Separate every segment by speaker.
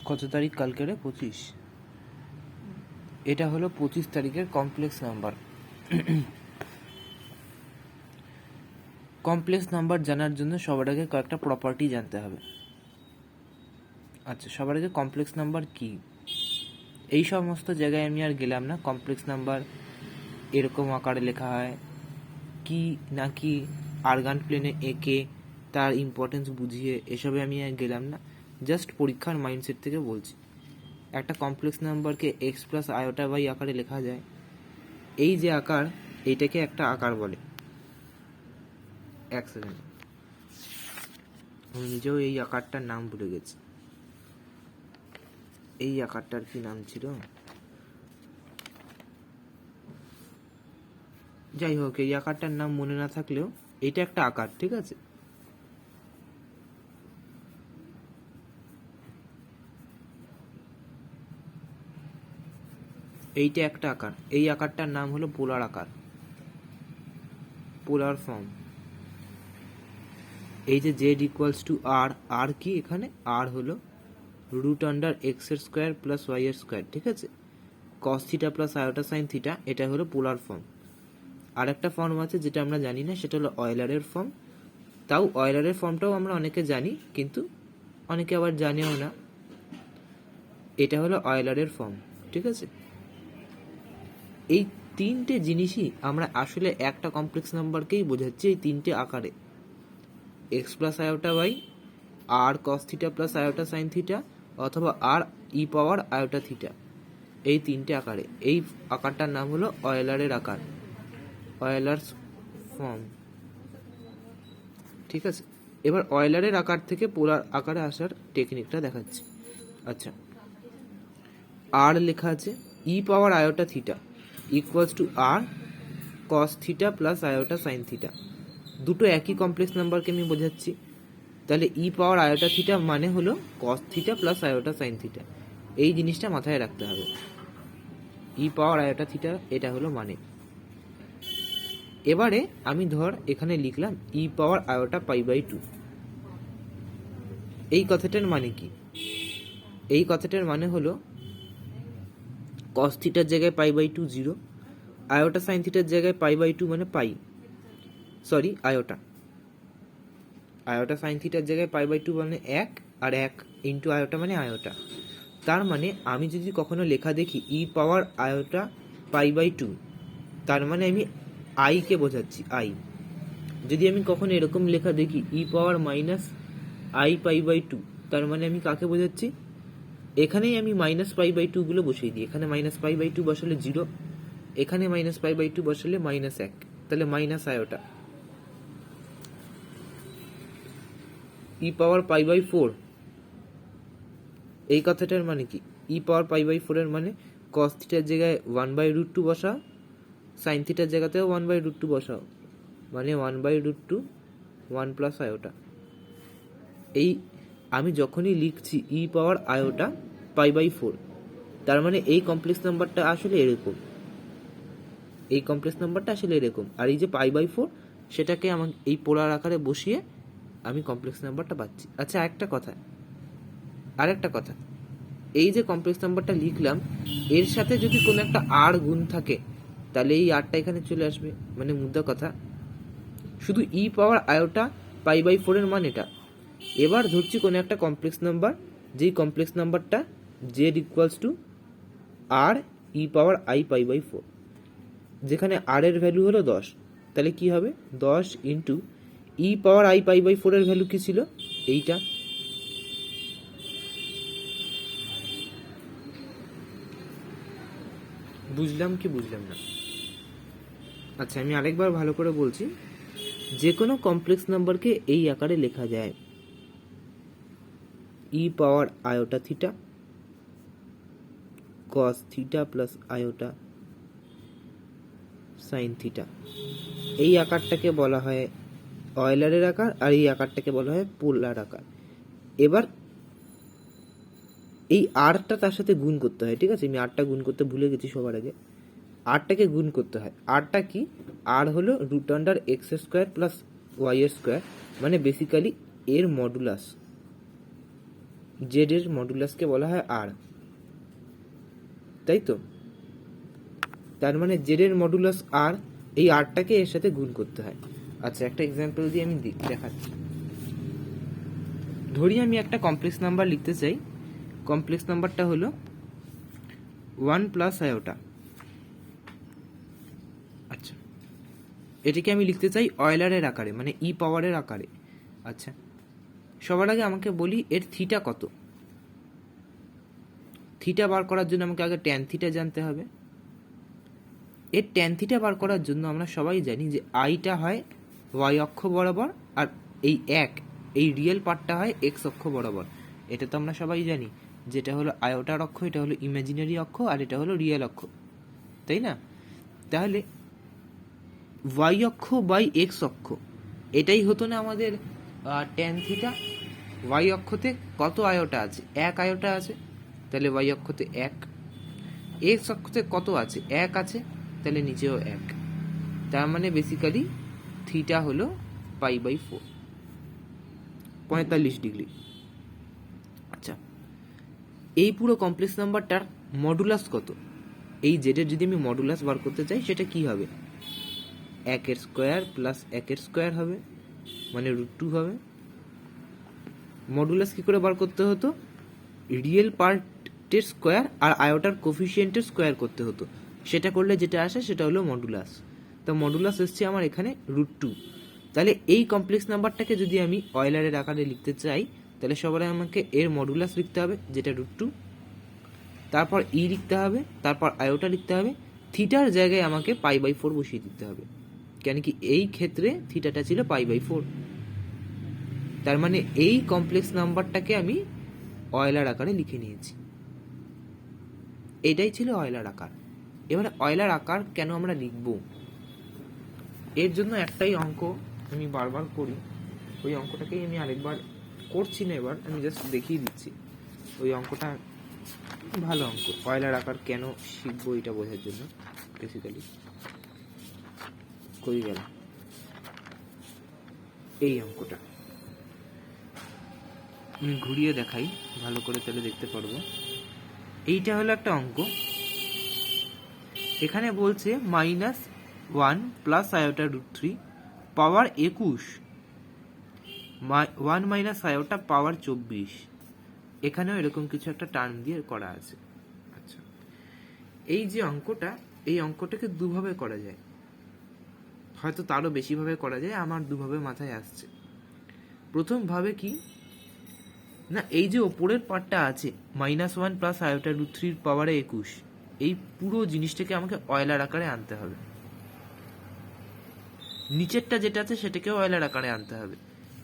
Speaker 1: কত তারিখ কালকে রে? 25। এটা হলো 25 তারিখের কমপ্লেক্স নাম্বার। কমপ্লেক্স নাম্বার জানার জন্য সবার আগে কয়েকটা প্রপার্টি জানতে হবে। আচ্ছা, সবার আগে কমপ্লেক্স নাম্বার কি, এই সমস্ত জায়গায় আমি আর গেলাম না। কমপ্লেক্স নাম্বার এরকম আকারে লেখা হয় কি না কি, আরগান প্লেনে এঁকে তার ইম্পর্টেন্স বুঝিয়ে, এসবে আমি আর গেলাম না। জাস্ট পরীক্ষার মাইন্ডসেট থেকে বলছি, একটা কমপ্লেক্স নাম্বারকে এক্স প্লাস আয়োটা বাই আকারে লেখা যায়। এই যে আকার, এইটাকে একটা আকার বলে। এক সেকেন্ড, আমি নিজেও এই আকারটার নাম ভুলে গেছি। এই আকারটার কি নাম ছিল? যাই হোক, এই আকারটার নাম মনে না থাকলেও এটা একটা আকার, ঠিক আছে? এইটা একটা আকার। এই আকারটার নাম হলো পোলার আকার, পোলার ফর্ম। এই যে জেড ইকুয়ালস টু আর, আর কি এখানে? আর হলো রুট আন্ডার এক্স এর স্কোয়ার প্লাস ওয়াই এর স্কোয়ার, ঠিক আছে? কস theta plus iota sine theta, এটা হলো পোলার ফর্ম। আর একটা ফর্ম আছে যেটা আমরা জানি না, সেটা হলো অয়েলারের ফর্ম। তাও অয়েলারের ফর্মটাও আমরা অনেকে জানি, কিন্তু অনেকে আবার জানেও না। এটা হলো অয়েলারের ফর্ম, ঠিক আছে? এই তিনটে জিনিসই আমরা আসলে একটা কমপ্লেক্স নাম্বারকেই বোঝাচ্ছি, এই তিনটে আকারে। X plus iota by r cos theta plus iota sine theta, অথবা r e power iota theta, এই তিনটে আকারে। এই আকারটার নাম হলো অয়েলারের আকার, অয়েলার্স ফর্ম, ঠিক আছে? এবার অয়েলারের আকার থেকে পোলার আকারে আসার টেকনিকটা দেখাচ্ছি। আচ্ছা, আর লেখা আছে e power iota theta equals to r cos theta plus iota sine theta. দুটো একই কমপ্লেক্স নাম্বারকে আমি বোঝাচ্ছি। তাহলে ই পাওয়ার আয়োটা থিটা মানে হলো কস theta plus iota sine theta. এই জিনিসটা মাথায় রাখতে হবে। ই পাওয়ার আয়োটা থিটা, এটা হলো মানে। এবারে আমি ধর এখানে লিখলাম ই পাওয়ার আয়োটা পাই বাই 2। এই কথাটার মানে কি? এই কথাটার মানে হলো কস থিটার জায়গায় পাই বাই 2 0, আয়োটা সাইন থিটার জায়গায় পাই বাই 2 মানে পাই, সরি আয়োটা, আয়োটা সাইন থিটার জায়গায় পাই বাই 2 মানে 1, আর 1 ইন্টু আয়োটা মানে আয়োটা। তার মানে আমি যদি কখনো লেখা দেখি e power iota pi by 2, তার মানে আমি আই কে বোঝাচ্ছি, আই। যদি আমি কখনো এরকম লেখা দেখি e power minus i pi by 2, তার মানে আমি কাকে বোঝাচ্ছি? এখানেই আমি মাইনাস পাই বাই 2 গুলো বসিয়ে দিই। এখানে মাইনাস পাই বাই 2 বসালে 0, এখানে মাইনাস পাই বাই 2 বসালে মাইনাস 1, তাহলে minus iota. E power pi by 4, এই কথাটার মানে কি? ই পাওয়ার পাই বাই 4 এর মানে কস থিটার জায়গায় 1 বাই রুট 2 বসাও, সাইন থিটার জায়গাতেও 1 বাই রুট 2 বসাও, মানে 1 বাই রুট 2 1 প্লাস আয়োটা। এই আমি যখনই লিখছি ই পাওয়ার আয়োটা পাই বাই 4, তার মানে এই কমপ্লেক্স নাম্বারটা আসলে এরকম, এই কমপ্লেক্স নাম্বারটা আসলে এরকম। আর এই যে পাই বাই 4, সেটাকে আমার এই পোলার আকারে বসিয়ে আমি কমপ্লেক্স নাম্বারটা পাচ্ছি। আচ্ছা, আরেকটা কথা, এই যে কমপ্লেক্স নাম্বারটা লিখলাম, এর সাথে যদি কোনো একটা আর গুণ থাকে, তাহলে এই আরটা এখানে চলে আসবে। মানে মুদ্রা কথা, শুধু ই পাওয়ার আয়োটা পাই বাই 4 এর মান এটা। এবার ধরছি কোনো একটা কমপ্লেক্স নাম্বার, যেই কমপ্লেক্স নাম্বারটা z equals to r e power i pi by 4, যেখানে আর এর ভ্যালু হলো 10। তাহলে কি হবে? 10 into e power i pi by 4 এর ভ্যালু কি ছিল? এইটা। বুঝলাম কি বুঝলাম না? আচ্ছা, আমি আরেকবার ভালো করে বলছি, যে কোনো কমপ্লেক্স নাম্বারকে এই আকারে লেখা যায়, e power iota theta cos theta plus iota sine theta. এই আকারটাকে বলা হয় অয়েলারের আকার, আর এই আকারটাকে বলা হয় পোলার আকার। এবার এই আরটা তার সাথে গুণ করতে হয়, ঠিক আছে? আমি আরটা গুণ করতে ভুলে গেছি সবার আগে। আরটাকে গুণ করতে হয়। আরটা কি? আর হলো root under x square plus y এর স্কোয়ার, মানে বেসিক্যালি এর মডুলাস। জেড এর মডুলাসকে বলা হয় আর, তাই তো? তার মানে জেড এর মডুলাস আর, এই আরটাকে এর সাথে গুণ করতে হয়। আচ্ছা, একটা এক্সাম্পল দিয়ে আমি দেখাচ্ছি। ধরি আমি একটা কমপ্লেক্স নাম্বার লিখতে চাই, কমপ্লেক্স নাম্বারটা হলো 1 প্লাস আয়োটা। আচ্ছা, এটাকে আমি লিখতে চাই অয়লারের আকারে, মানে ই পাওয়ারের আকারে। আচ্ছা, সবার আগে আমাকে বলি এর থিটা কত। থিটা বার করার জন্য আমাকে আগে ট্যান থিটা জানতে হবে। এর ট্যান থিটা বার করার জন্য আমরা সবাই জানি যে আইটা হয় ওয়াই অক্ষ বরাবর, আর এই রিয়েল পার্টটা হয় এক্স অক্ষ বরাবর। এটা তো আমরা সবাই জানি, যেটা হলো আয়োটার অক্ষ, এটা হলো ইমাজিনারি অক্ষ, আর এটা হলো রিয়েল অক্ষ, তাই না? তাহলে ওয়াই অক্ষ বাই এক্স অক্ষ, এটাই হতো না আমাদের ট্যান থিটা। ওয়াই অক্ষতে কত আয়োটা আছে? 1 আয়োটা আছে, তাহলে ওয়াই অক্ষতে 1। এক্স অক্ষতে কত আছে? 1 আছে, তাহলে নিচেও 1। তার মানে বেসিক্যালি থিটা হলো π/4, 45 ডিগ্রি। আচ্ছা, এই পুরো কমপ্লেক্স নাম্বারটার মডুলাস কত? এই জেডের যদি আমি মডুলাস বার করতে চাই, সেটা কি হবে? 1 স্কোয়ার প্লাস 1 স্কোয়ার হবে, মানে √2 হবে। মডুলাস কি করে বার করতে হতো? রিয়েল পার্টের স্কোয়ার আর আয়োটার কোফিসিয়েন্টের স্কোয়ার করতে হতো। সেটা করলে যেটা আসে সেটা হলো মডুলাস। তো মডুলাস এসছে আমার এখানে √2। তাহলে এই কমপ্লেক্স নাম্বারটাকে যদি আমি অয়লারের আকারে লিখতে চাই, তাহলে সবার আমাকে এর মডুলাস লিখতে হবে, যেটা √2, তারপর ই লিখতে হবে, তারপর আয়োটা লিখতে হবে, থিটার জায়গায় আমাকে π/4 বসিয়ে দিতে হবে, কেন কি এই ক্ষেত্রে থিটাটা ছিল π/4। তার মানে এই কমপ্লেক্স নাম্বারটাকে আমি অয়লার আকারে লিখে নিয়েছি। এটাই ছিল অয়লার আকার। এবারে অয়লার আকার কেন আমরা লিখব, এর জন্য একটাই অঙ্ক আমি বারবার করি, ওই অঙ্কটাকেই আমি আরেকবার করছি না, এবার আমি জাস্ট দেখিয়ে দিচ্ছি। ওই অঙ্কটা ভালো অঙ্ক, অয়লার আকার কেন শিখবো এটা বোঝার জন্য বেসিক্যালি। কই গেল এই অঙ্কটা, আমি ঘুরিয়ে দেখাই ভালো করে, তাহলে দেখতে পারবো। এইটা হলো একটা অঙ্ক, এখানে বলছে -1 প্লাস আয়োটা √3 পাওয়ার 21, 1 মাইনাস আয়োটা পাওয়ার 24। এখানেও এরকম কিছু একটা টার্ম দিয়ে করা আছে। আচ্ছা, এই যে অঙ্কটা, এই অঙ্কটাকে দুভাবে করা যায়, হয়তো তারও বেশিভাবে করা যায়, আমার দুভাবে মাথায় আসছে। প্রথম ভাবে কি না, এই যে ওপরের পার্টটা আছে -1 প্লাস আয়োটা √3 পাওয়ারে 21, এই পুরো জিনিসটাকে আমাকে অয়লার আকারে আনতে হবে। নিচেরটা যেটা আছে সেটাকেও অয়লার আকারে আনতে হবে।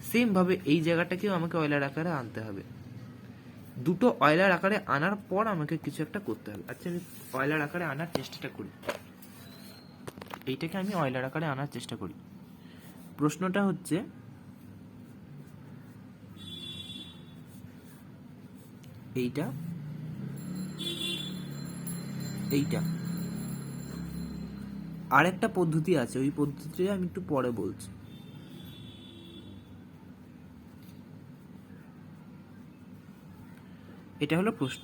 Speaker 1: সেম ভাবে এই জায়গাটাকেও আমাকে অয়লার আকারে আনতে হবে। দুটো অয়লার আকারে আনার পর আমাকে কিছু একটা করতে হবে। আচ্ছা, আমি অয়লার আকারে আনার চেষ্টাটা করি, এইটাকে আমি অয়লার আকারে আনার চেষ্টা করি। প্রশ্নটা হচ্ছে, এইটা আর একটা পদ্ধতি আছে, ওই পদ্ধতিটা আমি একটু পরে বলছি। এটা হলো প্রশ্ন।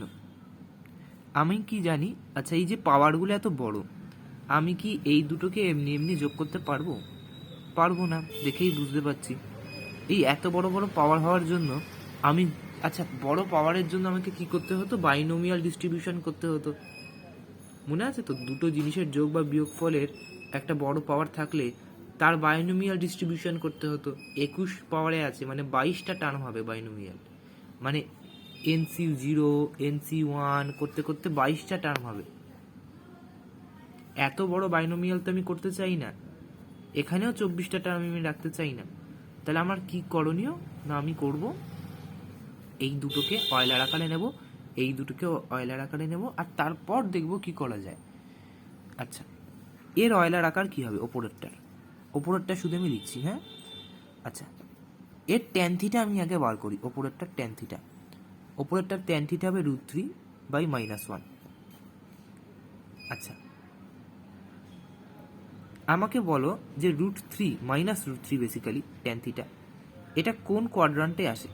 Speaker 1: আমি কি জানি, আচ্ছা এই যে পাওয়ারগুলো এত বড়, আমি কি এই দুটোকে এমনি এমনি যোগ করতে পারবো? পারবো না, দেখেই বুঝতে পারছি। এই এত বড় বড় পাওয়ার হওয়ার জন্য আমি, আচ্ছা বড় পাওয়ারের জন্য আমাকে কি করতে হতো? বাইনোমিয়াল ডিস্ট্রিবিউশন করতে হতো, মনে আছে তো? দুটো জিনিসের যোগ বা বিয়োগফলের একটা বড় পাওয়ার থাকলে তার বাইনোমিয়াল ডিস্ট্রিবিউশন করতে হতো। 21 পাওয়ারে আছে, মানে 22টা টার্ম হবে বাইনোমিয়াল, মানে NC0 NC1 করতে করতে 22টা টার্ম হবে। এত বড় বাইনোমিয়াল তো আমি করতে চাই না, এখানেও 24টা টার্ম আমি রাখতে চাই না। তাহলে আমার কি করণীয়? না, আমি করব এই দুটোকে অয়লার আকারে নেব, এই দুটোকে অয়লার আকারে নেব, আর তারপর দেখব কি করা যায়। আচ্ছা, এর অয়লার আকার কি হবে? ওপরেরটা শুধু আমি লিখছি, হ্যাঁ। আচ্ছা, এর ট্যান থিটা আমি আগে বার করি। ওপরেরটার ট্যান থিটা হবে √3/-1। আচ্ছা, আমাকে বলো যে √3 বেসিক্যালি ট্যান থিটা, এটা কোন কোয়াড্রান্টে আসে?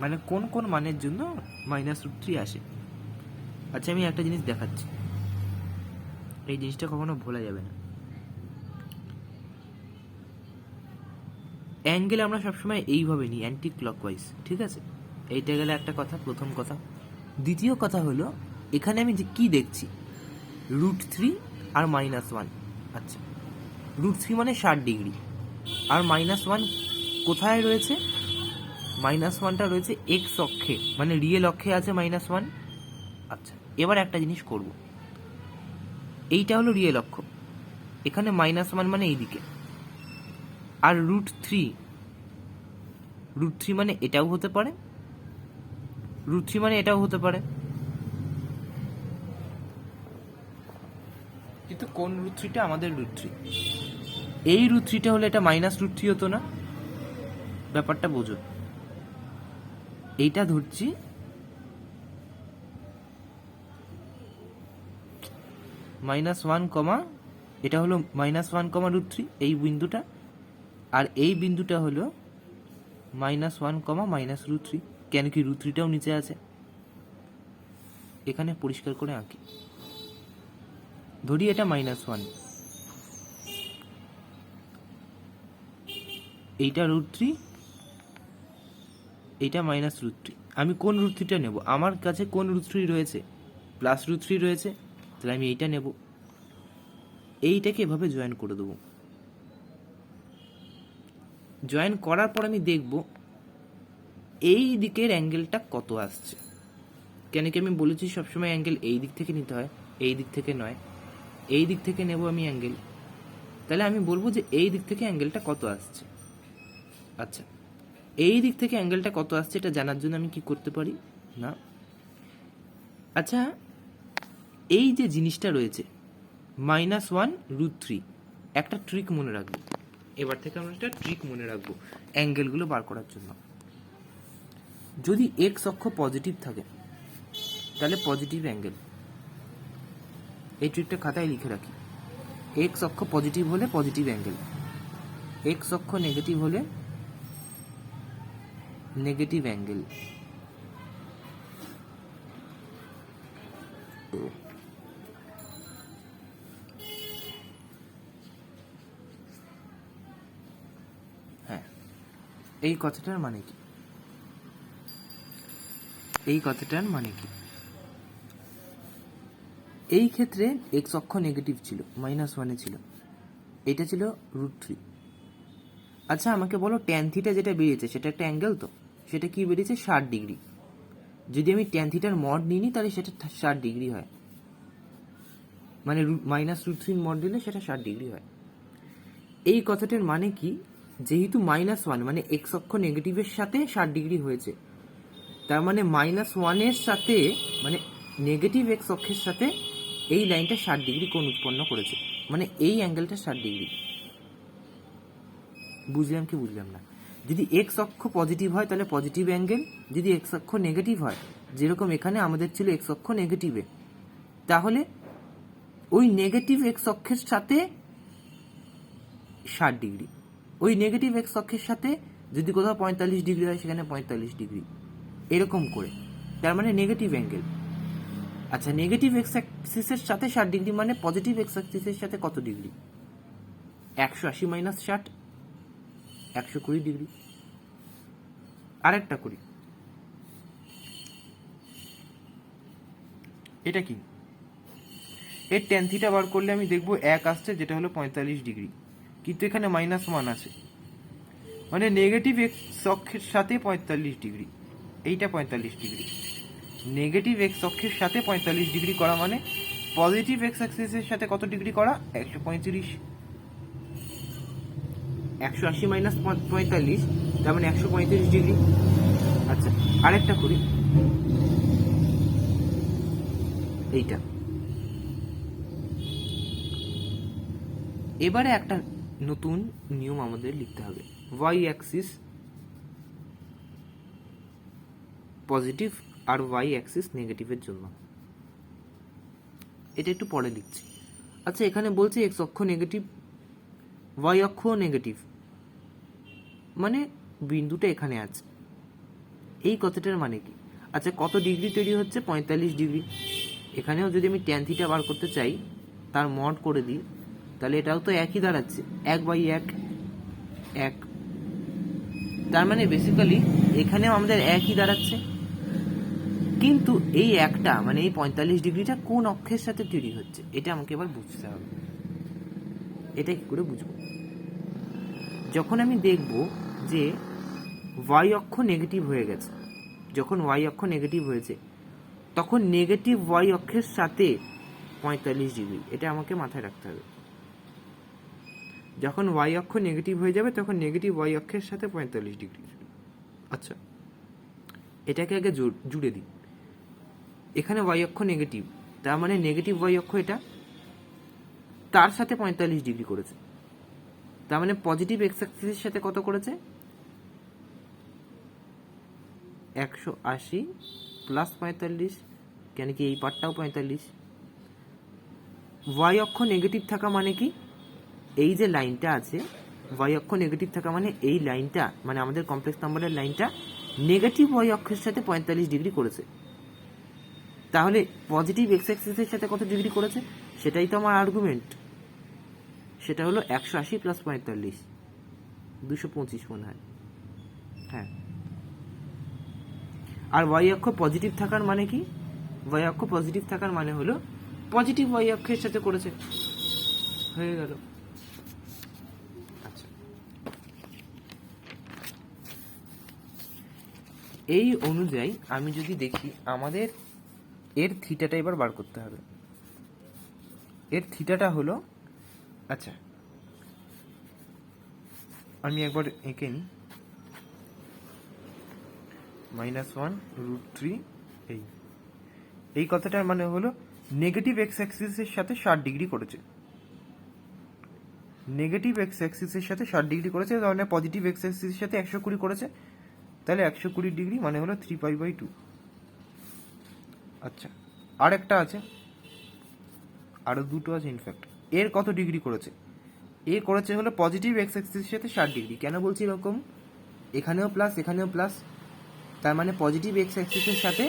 Speaker 1: মানে কোন কোন মানের জন্য -√3 আসে। আচ্ছা আমি একটা জিনিস দেখাচ্ছি, এই জিনিসটা কখনো ভোলা যাবে না। অ্যাঙ্গেল আমরা সবসময় এইভাবে নিই, অ্যান্টি ক্লকওয়াইজ, ঠিক আছে? এইটা গেলে একটা কথা, প্রথম কথা। দ্বিতীয় কথা হলো, এখানে আমি যে কী দেখছি, √3 আর -1। আচ্ছা, √3 মানে 60 ডিগ্রি, আর -1 কোথায় রয়েছে? -1টা রয়েছে এক্স অক্ষে, মানে রিয়েল অক্ষে আছে -1। আচ্ছা, এবার একটা জিনিস করব, এইটা হলো রিয়েল অক্ষ, এখানে -1 মানে এইদিকে, আর √3 মানে এটাও হতে পারে, √3 মানে এটাও হতে পারে, কিন্তু কোন √3টা আমাদের √3? এই √3টা হলে এটা -√3 হতো না, ব্যাপারটা বোঝো। এইটা ধরছি -1, এটা হলো -1, √3, এই বিন্দুটা, আর এই বিন্দুটা হলো -1, -√3। কেন কি √3টাও নিচে আছে, এখানে পরিষ্কার করে আঁকি, ধরি এটা -1, এইটা √3, এইটা -√3। আমি কোন √3টা নেব? আমার কাছে কোন √3 রয়েছে? +√3 রয়েছে, তাহলে আমি এইটা নেব, এইটাকে এভাবে জয়েন করে দেবো। জয়েন করার পর আমি দেখব এই দিকের অ্যাঙ্গেলটা কত আসছে। কেন কি আমি বলেছি সবসময় অ্যাঙ্গেল এই দিক থেকে নিতে হয়, এই দিক থেকে নয়, এই দিক থেকে নেব আমি অ্যাঙ্গেল। তাহলে আমি বলবো যে এই দিক থেকে অ্যাঙ্গেলটা কত আসছে। আচ্ছা, এই দিক থেকে অ্যাঙ্গেলটা কত আসছে এটা জানার জন্য আমি কি করতে পারি না, আচ্ছা এই যে জিনিসটা রয়েছে -1, √3, একটা ট্রিক মনে রাখবো, এবার থেকে আমরা একটা ট্রিক মনে রাখবো অ্যাঙ্গেলগুলো বার করার জন্য। যদি এক্স অক্ষ পজিটিভ থাকে তাহলে পজিটিভ অ্যাঙ্গেল, এই ট্রিকটা খাতায় লিখে রাখি। এক্স অক্ষ পজিটিভ হলে পজিটিভ অ্যাঙ্গেল, এক্স অক্ষ নেগেটিভ হলে নেগেটিভ অ্যাঙ্গেল। হ্যাঁ, এই কথাটার মানে কি? এই কথাটার মানে কি? এই ক্ষেত্রে এক্স অক্ষ নেগেটিভ ছিল, -1 ছিল, এটা ছিল √3। আচ্ছা আমাকে বলো ট্যান থিটা যেটা বেরিয়েছে সেটা একটা অ্যাঙ্গেল, তো সেটা কি বেরিয়েছে? 60 ডিগ্রি। যদি আমি ট্যান থিটার মড নিই তাহলে সেটা 60 ডিগ্রি হয়, মানে -√3 মড দিলে সেটা 60 ডিগ্রি হয়। এই কথাটার মানে কি? যেহেতু -1 মানে এক্স অক্ষ নেগেটিভের সাথে 60 ডিগ্রি হয়েছে, তার মানে -1 এর সাথে, মানে নেগেটিভ এক্স অক্ষের সাথে এই লাইনটা 60 ডিগ্রি কোণ উৎপন্ন করেছে, মানে এই অ্যাঙ্গেলটা 60 ডিগ্রি। বুঝলাম কি বুঝলাম না? যদি এক্স অক্ষ পজিটিভ হয় তাহলে পজিটিভ অ্যাঙ্গেল, যদি এক্স অক্ষ নেগেটিভ হয়, যেরকম এখানে আমাদের ছিল এক্স অক্ষ নেগেটিভে, তাহলে ওই নেগেটিভ এক্স অক্ষের সাথে 60 ডিগ্রি, ওই নেগেটিভ এক্স অক্ষের সাথে যদি কোথাও 45 ডিগ্রি হয় সেখানে 45 ডিগ্রি, এরকম করে, তার মানে নেগেটিভ অ্যাঙ্গেল। আচ্ছা, নেগেটিভ এক্স অ্যাক্সিসের সাথে 60 ডিগ্রি মানে পজিটিভ এক্স অ্যাক্সিসের সাথে কত ডিগ্রি? 180 - 60, 120 ডিগ্রি। আরেকটা করি, এটা কি? এর ট্যান থিটা বার করলে আমি দেখবো 1 আসছে, যেটা হলো 45 ডিগ্রি, কিন্তু এখানে -1 আছে, মানে নেগেটিভ এক্স অক্ষের সাথে 45 ডিগ্রি, এইটা 45 ডিগ্রি। নেগেটিভ এক্স অক্ষের সাথে 45 ডিগ্রি করা মানে পজিটিভ এক্স অ্যাক্সিসের সাথে কত ডিগ্রি করা? 135। 180 - 45, তার মানে 135 ডিগ্রি। আচ্ছা আরেকটা করি, এইটা। এবারে একটা নতুন নিয়ম আমাদের লিখতে হবে, ওয়াই অ্যাক্সিস পজিটিভ আর ওয়াই অ্যাক্সিস নেগেটিভের জন্য। এটা একটু পরে লিখছি। আচ্ছা এখানে বলছে এক্স অক্ষ নেগেটিভ, ওয়াই অক্ষ নেগেটিভ, মানে বিন্দুটা এখানে আছে, এই কথাটার মানে কি? আচ্ছা, কত ডিগ্রি তৈরি হচ্ছে? 45 ডিগ্রি। এখানেও যদি আমি ট্যান থিটা বার করতে চাই, তার মড করে দিই, তাহলে এটাও তো একই দাঁড়াচ্ছে, 1/1 1। তার মানে বেসিক্যালি এখানেও আমাদের একই দাঁড়াচ্ছে, কিন্তু এই একটা মানে এই 45 ডিগ্রিটা কোন অক্ষের সাথে তৈরি হচ্ছে এটা আমাকে এবার বুঝতে হবে। এটা কি করে বুঝবো? যখন আমি দেখব যে ওয়াই অক্ষ নেগেটিভ হয়ে গেছে, যখন ওয়াই অক্ষ নেগেটিভ হয়েছে, তখন নেগেটিভ ওয়াই অক্ষের সাথে 45 ডিগ্রি, এটা আমাকে মাথায় রাখতে হবে। যখন ওয়াই অক্ষ নেগেটিভ হয়ে যাবে তখন নেগেটিভ ওয়াই অক্ষের সাথে 45 ডিগ্রি। আচ্ছা, এটাকে আগে জুড়ে দিই। এখানে ওয়াই অক্ষ নেগেটিভ, তার মানে নেগেটিভ ওয়াই অক্ষ এটা, তার সাথে 45 ডিগ্রি করেছে। তার মানে পজিটিভ এক্স অ্যাক্সিসের সাথে কত করেছে? 180 প্লাস 45, কেন কি এই পার্টটাও 45। ওয়াই অক্ষ নেগেটিভ থাকা মানে কি? এই যে লাইনটা আছে, ওয়াই অক্ষ নেগেটিভ থাকা মানে এই লাইনটা, মানে আমাদের কমপ্লেক্স নাম্বারের লাইনটা নেগেটিভ ওয়াই অক্ষের সাথে 45 ডিগ্রি করেছে। তাহলে পজিটিভ এক্স অ্যাক্সিসের সাথে কত ডিগ্রি করেছে? সেটাই তো আমার আর্গুমেন্ট। সেটা হলো 180 প্লাস 45, 225 মনে হয়, হ্যাঁ। আর ওয়াই অক্ষ পজিটিভ থাকার মানে কি? ওয়াই অক্ষ পজিটিভ থাকার মানে হলো পজিটিভ ওয়াই অক্ষের সাথে করেছে, হয়ে গেল। আচ্ছা, এই অনুযায়ী আমি যদি দেখি আমাদের এর থিটাটা এবার বার করতে হবে। এর থিটাটা হলো, আচ্ছা আমি একবার এঁকে নিই, -1√3। এই কথাটার মানে হলো নেগেটিভ এক্স অ্যাক্সিসের সাথে 60 ডিগ্রি করেছে, নেগেটিভ এক্স অ্যাক্সিসের সাথে 60 ডিগ্রি করেছে, তাহলে পজিটিভ এক্স অ্যাক্সিসের সাথে 120 করেছে, তাহলে 120 ডিগ্রি মানে হলো 3π/2। আচ্ছা, আর একটা আছে, আরো দুটো আছে ইনফ্যাক্ট। এর কত ডিগ্রি করেছে? এ করেছে হলো পজিটিভ এক্স অ্যাক্সিসের সাথে 60 ডিগ্রি। কেন বলছি এরকম? এখানেও প্লাস এখানেও প্লাস, তার মানে পজিটিভ এক্স অ্যাক্সিসের সাথে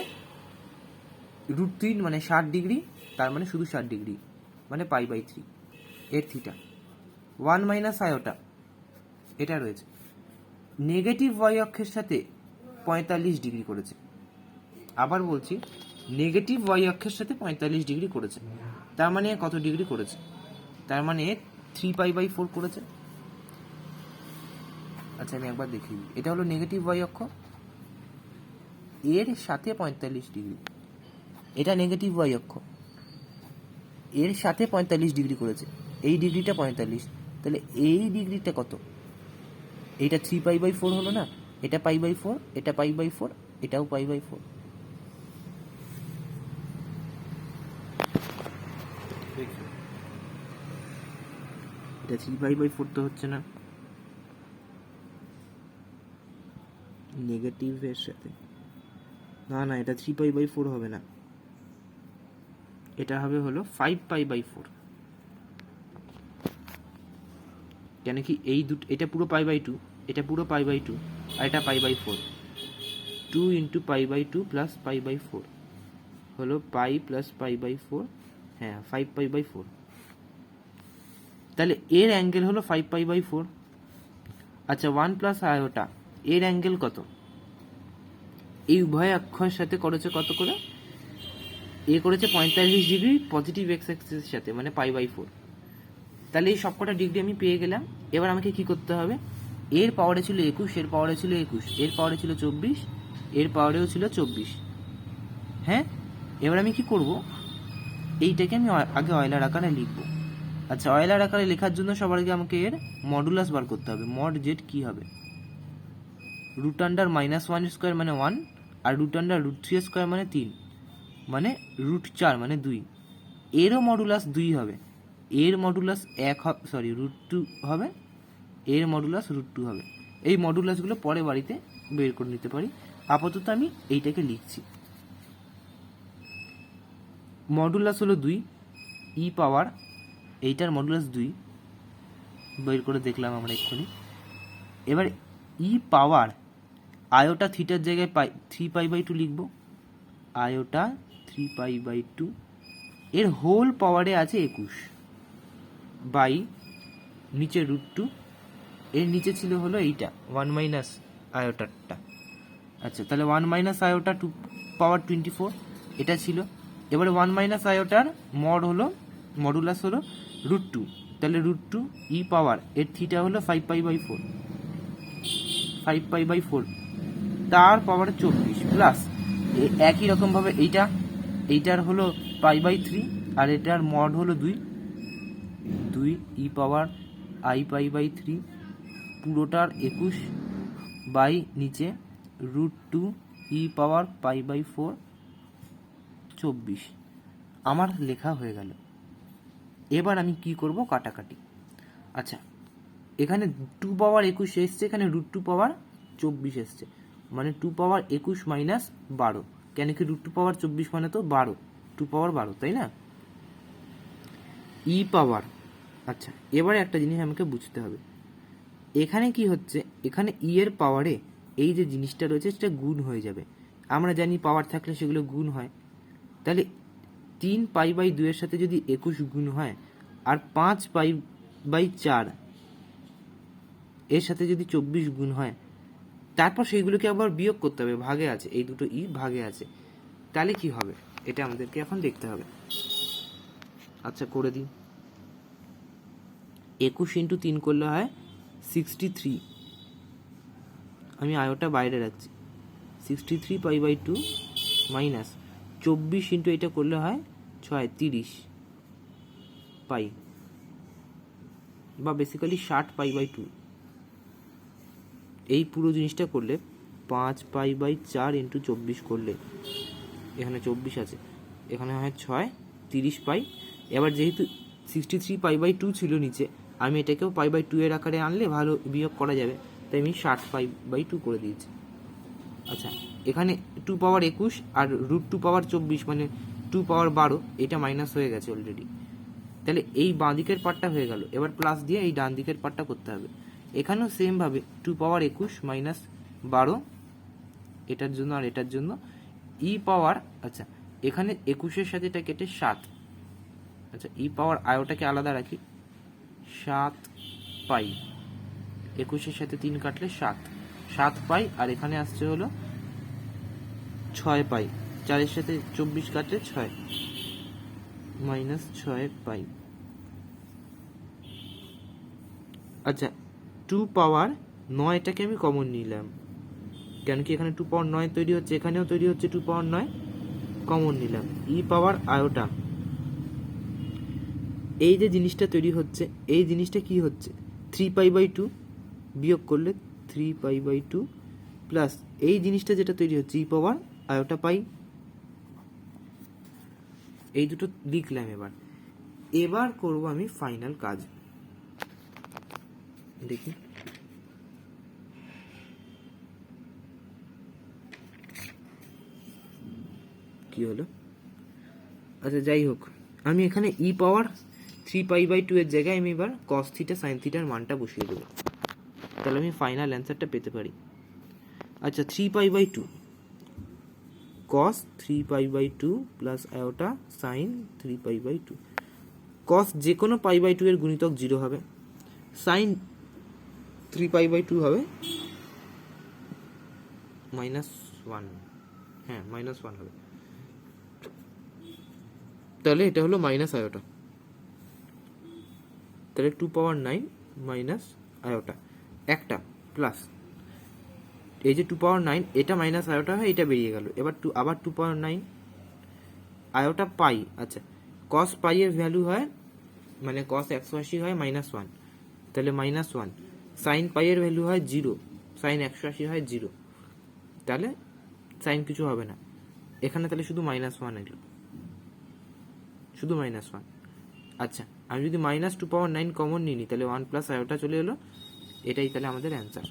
Speaker 1: √3 মানে 60 ডিগ্রি, তার মানে শুধু 60 ডিগ্রি, মানে π/3 এর থিটা। 1 মাইনাস আয়োটা এটা রয়েছে, নেগেটিভ ওয়াই অক্ষের সাথে 45 ডিগ্রি করেছে। আবার বলছি, নেগেটিভ ওয়াই অক্ষের সাথে 45 ডিগ্রি করেছে, তার মানে কত ডিগ্রি করেছে? তার মানে 3π/4 করেছে। আচ্ছা, আমি একবার দেখি, এটা হলো নেগেটিভ ওয়াই অক্ষ, এর সাথে 45 ডিগ্রি, এটা নেগেটিভ ওয়াই অক্ষ, এর সাথে 45 ডিগ্রি করেছে, এই ডিগ্রিটা 45, তাহলে এই ডিগ্রিটা কত? এইটা 3π/4 হলো না, এটা π/4, এটা π/4, এটাও π/4। এটা 3π/4 তো হচ্ছে না, নেগেটিভের সাথে, না না, এটা 3π/4 হবে না, এটা হবে হলো 5π/4। কেন কি এই দুটো, এটা পুরো π/2, এটা পুরো π/2, আর এটা π/4, 2 × π/2 প্লাস π/4 হলো π প্লাস π/4, হ্যাঁ 5π/4। তাহলে এর অ্যাঙ্গেল হলো 5π/4। আচ্ছা, 1 প্লাস আয়োটা, এর অ্যাঙ্গেল কত? এই উভয় অক্ষের সাথে করেছে কত করে? এ করেছে 45 ডিগ্রি পজিটিভ এক্স অ্যাক্সিসের সাথে, মানে π/4। তাহলে এই সবকটা ডিগ্রি আমি পেয়ে গেলাম। এবার আমাকে কি করতে হবে? এর পাওয়ারে ছিল 21, এর পাওয়ারে ছিল 21, এর পাওয়ারে ছিল 24, এর পাওয়ারেও ছিল 24, হ্যাঁ। এবার আমি কি করব? এইটাকে আমি আগে অয়লার আকারে লিখব। আচ্ছা, অয়লার আকারে লেখার জন্য সবার আগে আমাকে এর মডুলাস বার করতে হবে। মড জেড কি হবে? √(-1)² মানে 1, আর √√3² মানে 3, মানে √4 মানে 2। এরও মডুলাস 2 হবে, এর মডুলাস 1 হবে, সরি √2 হবে, এর মডুলাস √2 হবে। এই মডুলাসগুলো পরে বাড়িতে বের করে নিতে পারি, আপাতত আমি এইটাকে লিখছি। মডুলাস হলো 2, ই পাওয়ার, এইটার মডুলাস 2 বের করে দেখলাম আমরা এক্ষুনি। এবার ই পাওয়ার আয়োটা থিটার জায়গায় থ্রি পাই বাই টু লিখবো, আয়োটা 3π/2 এর হোল পাওয়ারে আছে 21 বাই নিচে √2, এর নিচে ছিল হলো এইটা 1 মাইনাস আয়োটারটা। আচ্ছা, তাহলে 1 মাইনাস আয়োটা 2 পাওয়ার 24 এটা ছিল। এবারে 1 মাইনাস আয়োটার মডুলাস হলো √2, তাহলে √2 ই পাওয়ার এর থিটা হলো 5π/4 তার পাওয়ারে 24 প্লাস একই রকমভাবে এইটার হলো π/3 আর এটার মড হলো 2 ই পাওয়ার i π/3 পুরোটার 21 বাই নিচে √2 ই পাওয়ার π/4 24 আমার লেখা হয়ে গেল। এবার আমি কি করব, কাটাকাটি। আচ্ছা, এখানে 2 পাওয়ার 21 এসছে, এখানে √2 পাওয়ার 24 এসছে, মানে 2 পাওয়ার 21 মাইনাস 12, কেন কি √2 পাওয়ার 24 মানে তো 12, 2 পাওয়ার 12, তাই না? ই পাওয়ার। আচ্ছা, এবারে একটা জিনিস আমাকে বুঝতে হবে, এখানে কি হচ্ছে, এখানে ই এর পাওয়ারে এই যে জিনিসটা রয়েছে সেটা গুণ হয়ে যাবে। আমরা জানি পাওয়ার থাকলে সেগুলো গুণ হয়, তাহলে 3π/2 এর সাথে যদি 21 গুণ হয় আর 5π/4 এর সাথে যদি 24 গুণ হয়, তারপর সেইগুলোকে আবার বিয়োগ করতে হবে, ভাগে আছে, এই দুটো ই ভাগে আছে, তাহলে কি হবে এটা আমাদেরকে এখন দেখতে হবে। আচ্ছা, করে দিই। 21 × 3 করলে হয় 63, আমি আয়োটা বাইরে রাখছি, 63π/2 মাইনাস 24 × এটা করলে হয় 30 পাই, বা বেসিক্যালি 60π/2। এই পুরো জিনিসটা করলে 5π/4 × 24 করলে, এখানে 24 আছে, এখানে হয় 30 পাই। এবার যেহেতু 63π/2 ছিল নিচে, আমি এটাকেও π/2 এর আকারে আনলে ভালো বিয়োগ করা যাবে, তাই আমি 60π/2 করে দিয়েছি। আচ্ছা, এখানে 2 পাওয়ার 21 আর √2 পাওয়ার 24 মানে 2 পাওয়ার 12, এটা মাইনাস হয়ে গেছে অলরেডি, তাহলে এই বাঁ দিকের পার্টটা হয়ে গেল। এবার প্লাস দিয়ে এই ডান দিকের পার্টটা করতে হবে। এখানেও সেম ভাবে 2 পাওয়ার 21 মাইনাস 12 এটার জন্য আর এটার জন্য ই পাওয়ার, আচ্ছা এখানে 21-এর সাথে এটা কেটে 7, আচ্ছা ই পাওয়ার আয়োটাকে আলাদা রাখি, 7 পাই, 21-এর সাথে 3 কাটলে 7 পাই, আর এখানে আসছে হলো 6 পাই, 4-এর সাথে 24 কাটলে 6 মাইনাস 6 পাই। আচ্ছা, 2 পাওয়ার 9 এটাকে আমি কমন নিলাম, কেন কি এখানে 2 পাওয়ার 9 তৈরি হচ্ছে, এখানেও তৈরি হচ্ছে 2 পাওয়ার 9, কমন নিলাম। ই পাওয়ার আয়োটা, এই যে জিনিসটা তৈরি হচ্ছে, এই জিনিসটা কি হচ্ছে, 3π/2 বিয়োগ করলে 3π/2 প্লাস এই জিনিসটা যেটা তৈরি হচ্ছে ই পাওয়ার আয়োটা পাই, এই দুটো লিখলাম। এবার করব আমি ফাইনাল কাজ, দেখি কি হলো। আচ্ছা, যাই হোক, আমি এখানে ই পাওয়ার 3π/2 এর জায়গায় আমি এবার cos θ sin θ এর মানটা বসিয়ে দেবো, তাহলে আমি ফাইনাল অ্যান্সারটা পেতে পারি। আচ্ছা, 3π/2 cos 3π/2 plus iota sin 3π/2, cos যে কোনো π/2 এর গুণিতক 0 হবে, sin 3π/2 হবে -1, হ্যাঁ -1 হবে, তাহলে এটা হলো মাইনাস আয়োটা, তাহলে 2 পাওয়ার 9 মাইনাস আয়োটা একটা প্লাস এই যে 2 পাওয়ার 9 এটা মাইনাস আয়োটা হয়, এটা বেরিয়ে গেল। এবার আবার 2 পাওয়ার 9 আয়োটা পাই। আচ্ছা, cos পাই এর ভ্যালু হয়, মানে cos 180 হয় -1, তাহলে -1। sin পাই এর ভ্যালু হয় 0, sin 180 হয় 0, তাহলে sin কিছু হবে না এখানে, তাহলে শুধু -1 এলো, শুধু -1। আচ্ছা, আমি যদি -2 পাওয়ার 9 কমন নিই, তাহলে 1 প্লাস আয়োটা চলে এলো, এটাই তাহলে আমাদের অ্যান্সার,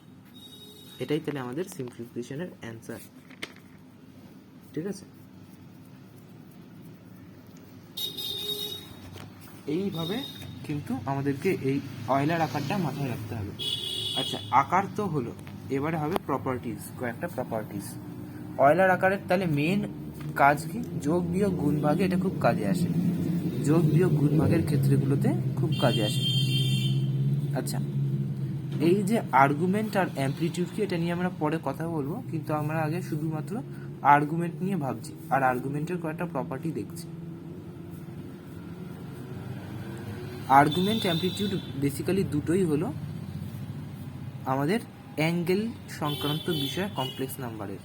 Speaker 1: এটাই তাহলে আমাদের সিম্পলিফিকেশনের অ্যান্সার। ঠিক আছে, এইভাবে কিন্তু আমাদেরকে এই অয়লার আকারটা মাথায় রাখতে হবে। আচ্ছা, আকার তো হলো, এবারে হবে প্রপার্টিজ, কয়েকটা প্রপার্টিজ। অয়লার আকারের তাহলে মেন কাজ কি? যোগ বিয়োগ গুণ ভাগে এটা খুব কাজে আসে, যোগ বিয়োগ গুণ ভাগের ক্ষেত্রগুলোতে খুব কাজে আসে। আচ্ছা, এই যে আর্গুমেন্ট আর অ্যামপ্লিটিউড কি, এটা নিয়ে আমরা পরে কথা বলবো, কিন্তু আমরা আগে শুধুমাত্র আর্গুমেন্ট নিয়ে ভাবছি আর আর্গুমেন্টের কয়েকটা প্রপার্টি দেখছি। আর্গুমেন্ট অ্যামপ্লিটিউড বেসিক্যালি দুটোই হলো আমাদের অ্যাঙ্গেল সংক্রান্ত বিষয় কমপ্লেক্স নাম্বারের।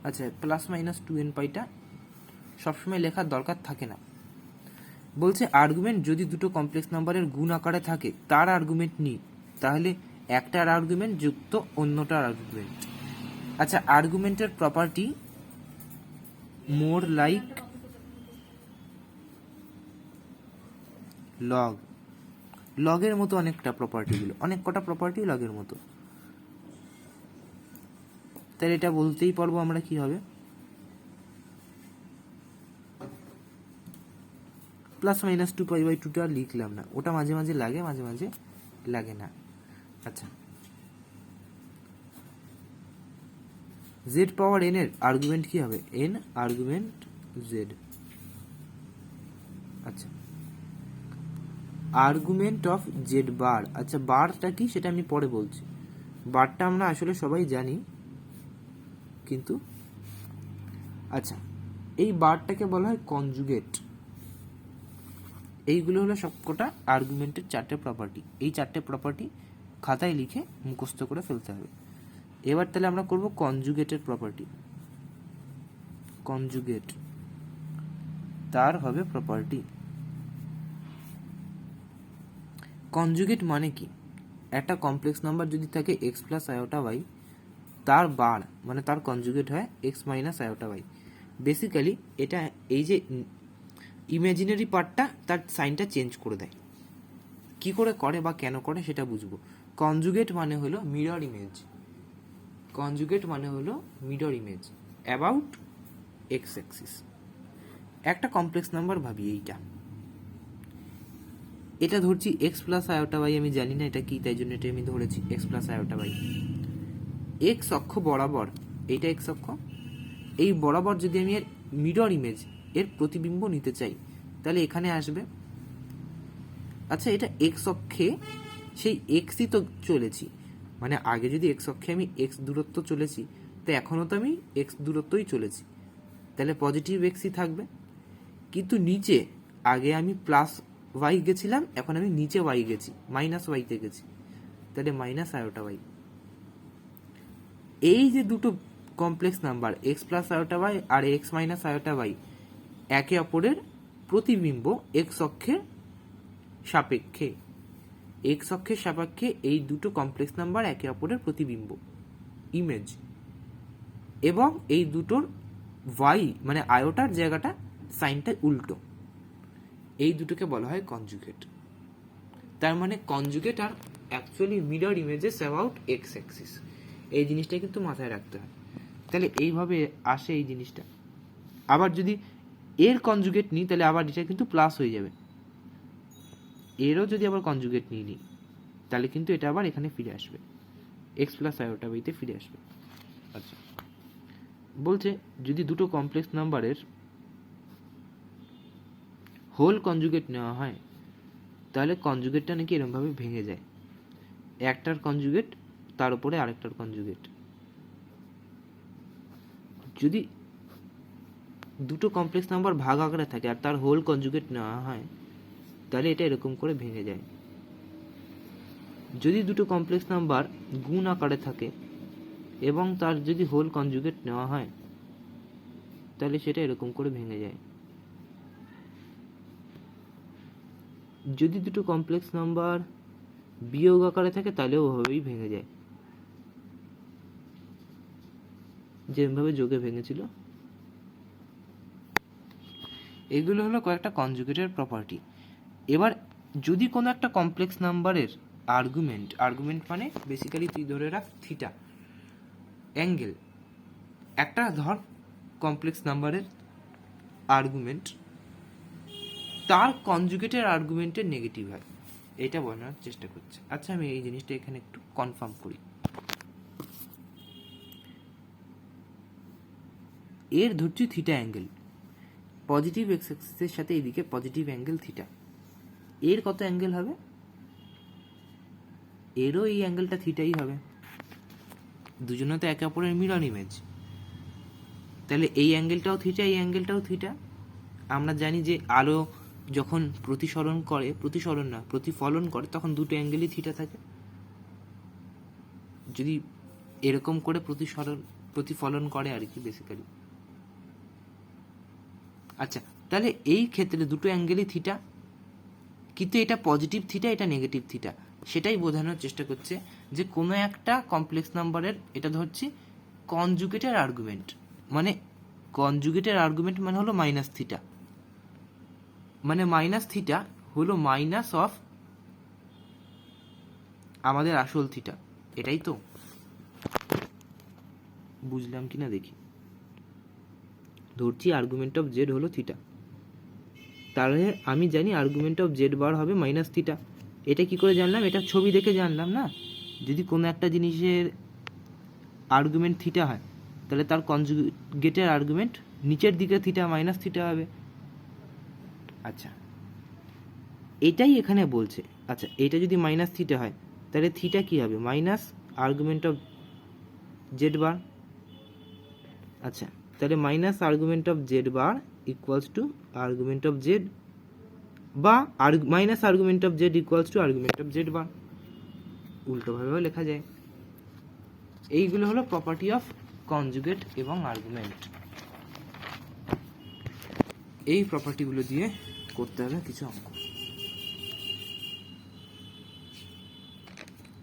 Speaker 1: আচ্ছা, প্লাস মাইনাস 2n পাইটা সবসময় লেখার দরকার থাকে না। বলছে আর্গুমেন্ট যদি দুটো কমপ্লেক্স নাম্বারের গুণ আকারে থাকে তার আর্গুমেন্ট নিই, তাহলে একটার আর্গুমেন্ট যুক্ত অন্যটার আর্গুমেন্ট। আচ্ছা, আর্গুমেন্টের প্রপার্টি মোর লাইক লগ, লগের মতো অনেকটা প্রপার্টিগুলো, অনেক কটা প্রপার্টি লগের মতো। তাহলে এটা বলতেই পারবো আমরা কি হবে, প্লাস মাইনাস 2π/2টা লিখলাম না, ওটা মাঝে মাঝে লাগে, মাঝে মাঝে লাগে না। আচ্ছা, জেড পাওয়ার এন এর আর্গুমেন্ট কি হবে? N argument Z. আচ্ছা, আর্গুমেন্ট অফ জেড বার। আচ্ছা, বারটা কি সেটা আমি পরে বলছি, বারটা আমরা আসলে সবাই জানি, কিন্তু আচ্ছা, এই বারটাকে বলা হয় কনজুগেট। এইগুলো হলো সবকটা আর্গুমেন্টের 4টে প্রপার্টি। এই 4টে প্রপার্টি খাতায় লিখে মুখস্থ করে ফেলতে হবে। এবার তাহলে আমরা করব কনজুগেটের প্রপার্টি। কনজুগেট, তার হবে প্রপার্টি। কনজুগেট মানে কি? একটা কমপ্লেক্স নাম্বার যদি থাকে এক্স প্লাস আয়োটা ওয়াই, তার বার মানে তার কনজুগেট হয় x minus iota y. Basically এটা এই যে ইমাজিনারি পার্টটা তার সাইনটা চেঞ্জ করে দেয়। কি করে করে বা কেন করে সেটা বুঝবো। কনজুগেট মানে হলো মিরর ইমেজ, কনজুগেট মানে হলো mirror image about x Axis. একটা কমপ্লেক্স নাম্বার ভাবি, এইটা এটা ধরছি এক্স প্লাস আয়োটা ওয়াই, আমি জানি না এটা কি, তাই জন্য এটা আমি ধরেছি x plus iota y. X অক্ষ বরাবর, এইটা এক্স অক্ষ, এই বরাবর যদি আমি এর মিরর ইমেজ, এর প্রতিবিম্ব নিতে চাই, তাহলে এখানে আসবে। আচ্ছা, এটা এক্স অক্ষে সেই এক্সই তো চলেছি, মানে আগে যদি এক্স অক্ষে আমি এক্স দূরত্ব চলেছি, তো এখনও তো আমি এক্স দূরত্বই চলেছি, তাহলে পজিটিভ এক্সই থাকবে। কিন্তু নিচে আগে আমি প্লাস ওয়াই গেছিলাম, এখন আমি নিচে ওয়াই গেছি, মাইনাস ওয়াইতে গেছি, তাহলে মাইনাস আয়োটা ওয়াই। এই যে দুটো complex number x plus iota y আর এক্স মাইনাস আয়োটা ওয়াই, একে অপরের প্রতিবিম্ব এক্স অক্ষের সাপেক্ষে, এক্স অক্ষের সাপেক্ষে এই দুটো কমপ্লেক্স নাম্বার একে অপরের প্রতিবিম্ব ইমেজ, এবং এই দুটোর ওয়াই মানে আয়োটার জায়গাটা সাইনটা উল্টো, এই দুটোকে বলা হয় কনজুগেট। তার মানে conjugate are actually mirror images about x axis, এই জিনিসটা কিন্তু মাথায় রাখতে হয়। তাহলে এইভাবে আসে এই জিনিসটা। আবার যদি এর কনজুগেট নিই তাহলে আবার এটা কিন্তু প্লাস হয়ে যাবে, এরও যদি আবার কনজুগেট নিয়ে নিই তাহলে কিন্তু এটা আবার এখানে ফিরে আসবে, এক্স প্লাস আয়োটা ওয়াইতে ফিরে আসবে। আচ্ছা, বলছে যদি দুটো কমপ্লেক্স নাম্বারের হোল কনজুগেট নেওয়া হয় তাহলে কনজুগেটটা নাকি এরকমভাবে ভেঙে যায়, একটার কনজুগেট তার উপরে আরেকটার কনজুগেট। যদি দুটো কমপ্লেক্স নাম্বার ভাগ আকারে থাকে আর তার হোল কনজুগেট নেওয়া হয় তাহলে এটা এরকম করে ভেঙে যায়। যদি দুটো কমপ্লেক্স নাম্বার গুণ আকারে থাকে এবং তার যদি হোল কনজুগেট নেওয়া হয় তাহলে সেটা এরকম করে ভেঙে যায়। যদি দুটো কমপ্লেক্স নাম্বার বিয়োগ আকারে থাকে তাহলে ওভাবেই ভেঙে যায়, যেভাবে যোগে ভেঙেছিল। এগুলো হলো কয়েকটা কনজুগেটের প্রপার্টি। এবার যদি কোনো একটা কমপ্লেক্স নাম্বারের আর্গুমেন্ট মানে বেসিক্যালি তুই ধরে রাখ থিটা অ্যাঙ্গেল, একটা ধর কমপ্লেক্স নাম্বারের আর্গুমেন্ট তার কনজুগেটের আর্গুমেন্টের নেগেটিভ হয়, এটা বোঝানোর চেষ্টা করছে। আচ্ছা, আমি এই জিনিসটা এখানে একটু কনফার্ম করি। এর ধরছি থিটা অ্যাঙ্গেল, পজিটিভ এক্স অ্যাক্সিসের সাথে এইদিকে পজিটিভ অ্যাঙ্গেল থিটা। এর কত অ্যাঙ্গেল হবে? এরও এই অ্যাঙ্গেলটা থিটাই হবে, দুজনে তো একে অপরের মিরর ইমেজ। তাহলে এই অ্যাঙ্গেলটাও থিটা, এই অ্যাঙ্গেলটাও থিটা। আমরা জানি যে আলো যখন প্রতিফলন করে তখন দুটো অ্যাঙ্গেলই থিটা থাকে। যদি এরকম করে প্রতিফলন করে আর কি বেসিক্যালি। আচ্ছা, তাহলে এই ক্ষেত্রে দুটো অ্যাঙ্গেলই থিটা, কিন্তু এটা পজিটিভ থিটা, এটা নেগেটিভ থিটা। সেটাই বোঝানোর চেষ্টা করছে যে কোনো একটা কমপ্লেক্স নাম্বারের, এটা ধরছি কনজুগেটের আর্গুমেন্ট, মানে কনজুগেটের আর্গুমেন্ট মানে হলো মাইনাস থিটা, মানে মাইনাস থিটা হলো মাইনাস অফ আমাদের আসল থিটা। এটাই তো বুঝলাম কিনা দেখি। ধরছি আর্গুমেন্ট অফ জেড হলো থিটা, তাহলে আমি জানি আর্গুমেন্ট অফ জেড বার হবে মাইনাস থিটা। এটা কি করে জানলাম? এটা ছবি দেখে জানলাম না। যদি কোনো একটা জিনিসের আর্গুমেন্ট থিটা হয়, তাহলে তার কনজুগেটের আর্গুমেন্ট নিচের দিকে থিটা মাইনাস থিটা হবে। আচ্ছা, এটাই এখানে বলছে। আচ্ছা, এটা যদি মাইনাস থিটা হয়, তাহলে থিটা কি হবে? Minus argument of z bar. আচ্ছা, তাহলে minus argument of z bar equals to argument of z, বা minus argument of z equals to argument of z bar, উল্টোভাবেও লেখা যায়। এইগুলো হলো প্রপার্টি অফ কনজুগেট এবং আর্গুমেন্ট। এই প্রপার্টিগুলো দিয়ে করতে হবে কিছু অঙ্ক।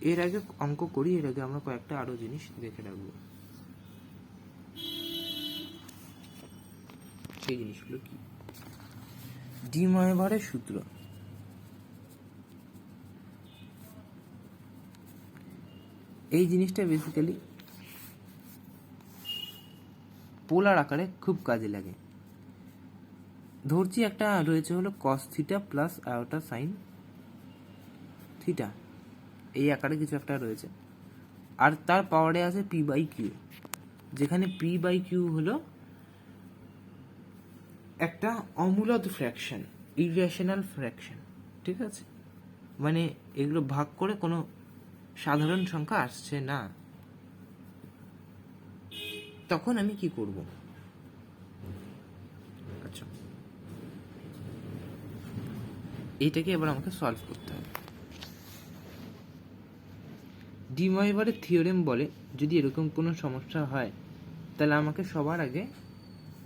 Speaker 1: এর আগে অঙ্ক করি, এর আগে আমরা কয়েকটা আরো জিনিস দেখে রাখবো। সেই জিনিসগুলো কি? ডি ময়েভারের সূত্র। এই জিনিসটা বেসিক্যালি পোলার আকারে খুব কাজে লাগে। ধরছি একটা রয়েছে হলো কস theta plus iota sine theta, এই আকারে কিছু একটা রয়েছে, আর তার পাওয়ারে আছে পি বাই কিউ, যেখানে পি বাই কিউ হলো একটা অমূলদ ফ্র্যাকশন, ইরেশনাল ফ্র্যাকশন, ঠিক আছে? মানে এগুলো ভাগ করে কোনো সাধারণ সংখ্যা আসছে না। তখন আমি কি করব? আচ্ছা, এইটাকে এবার আমাকে সলভ করতে হবে। ডি ময়েভারের থিওরেম বলে যদি এরকম কোনো সমস্যা হয়, তাহলে আমাকে সবার আগে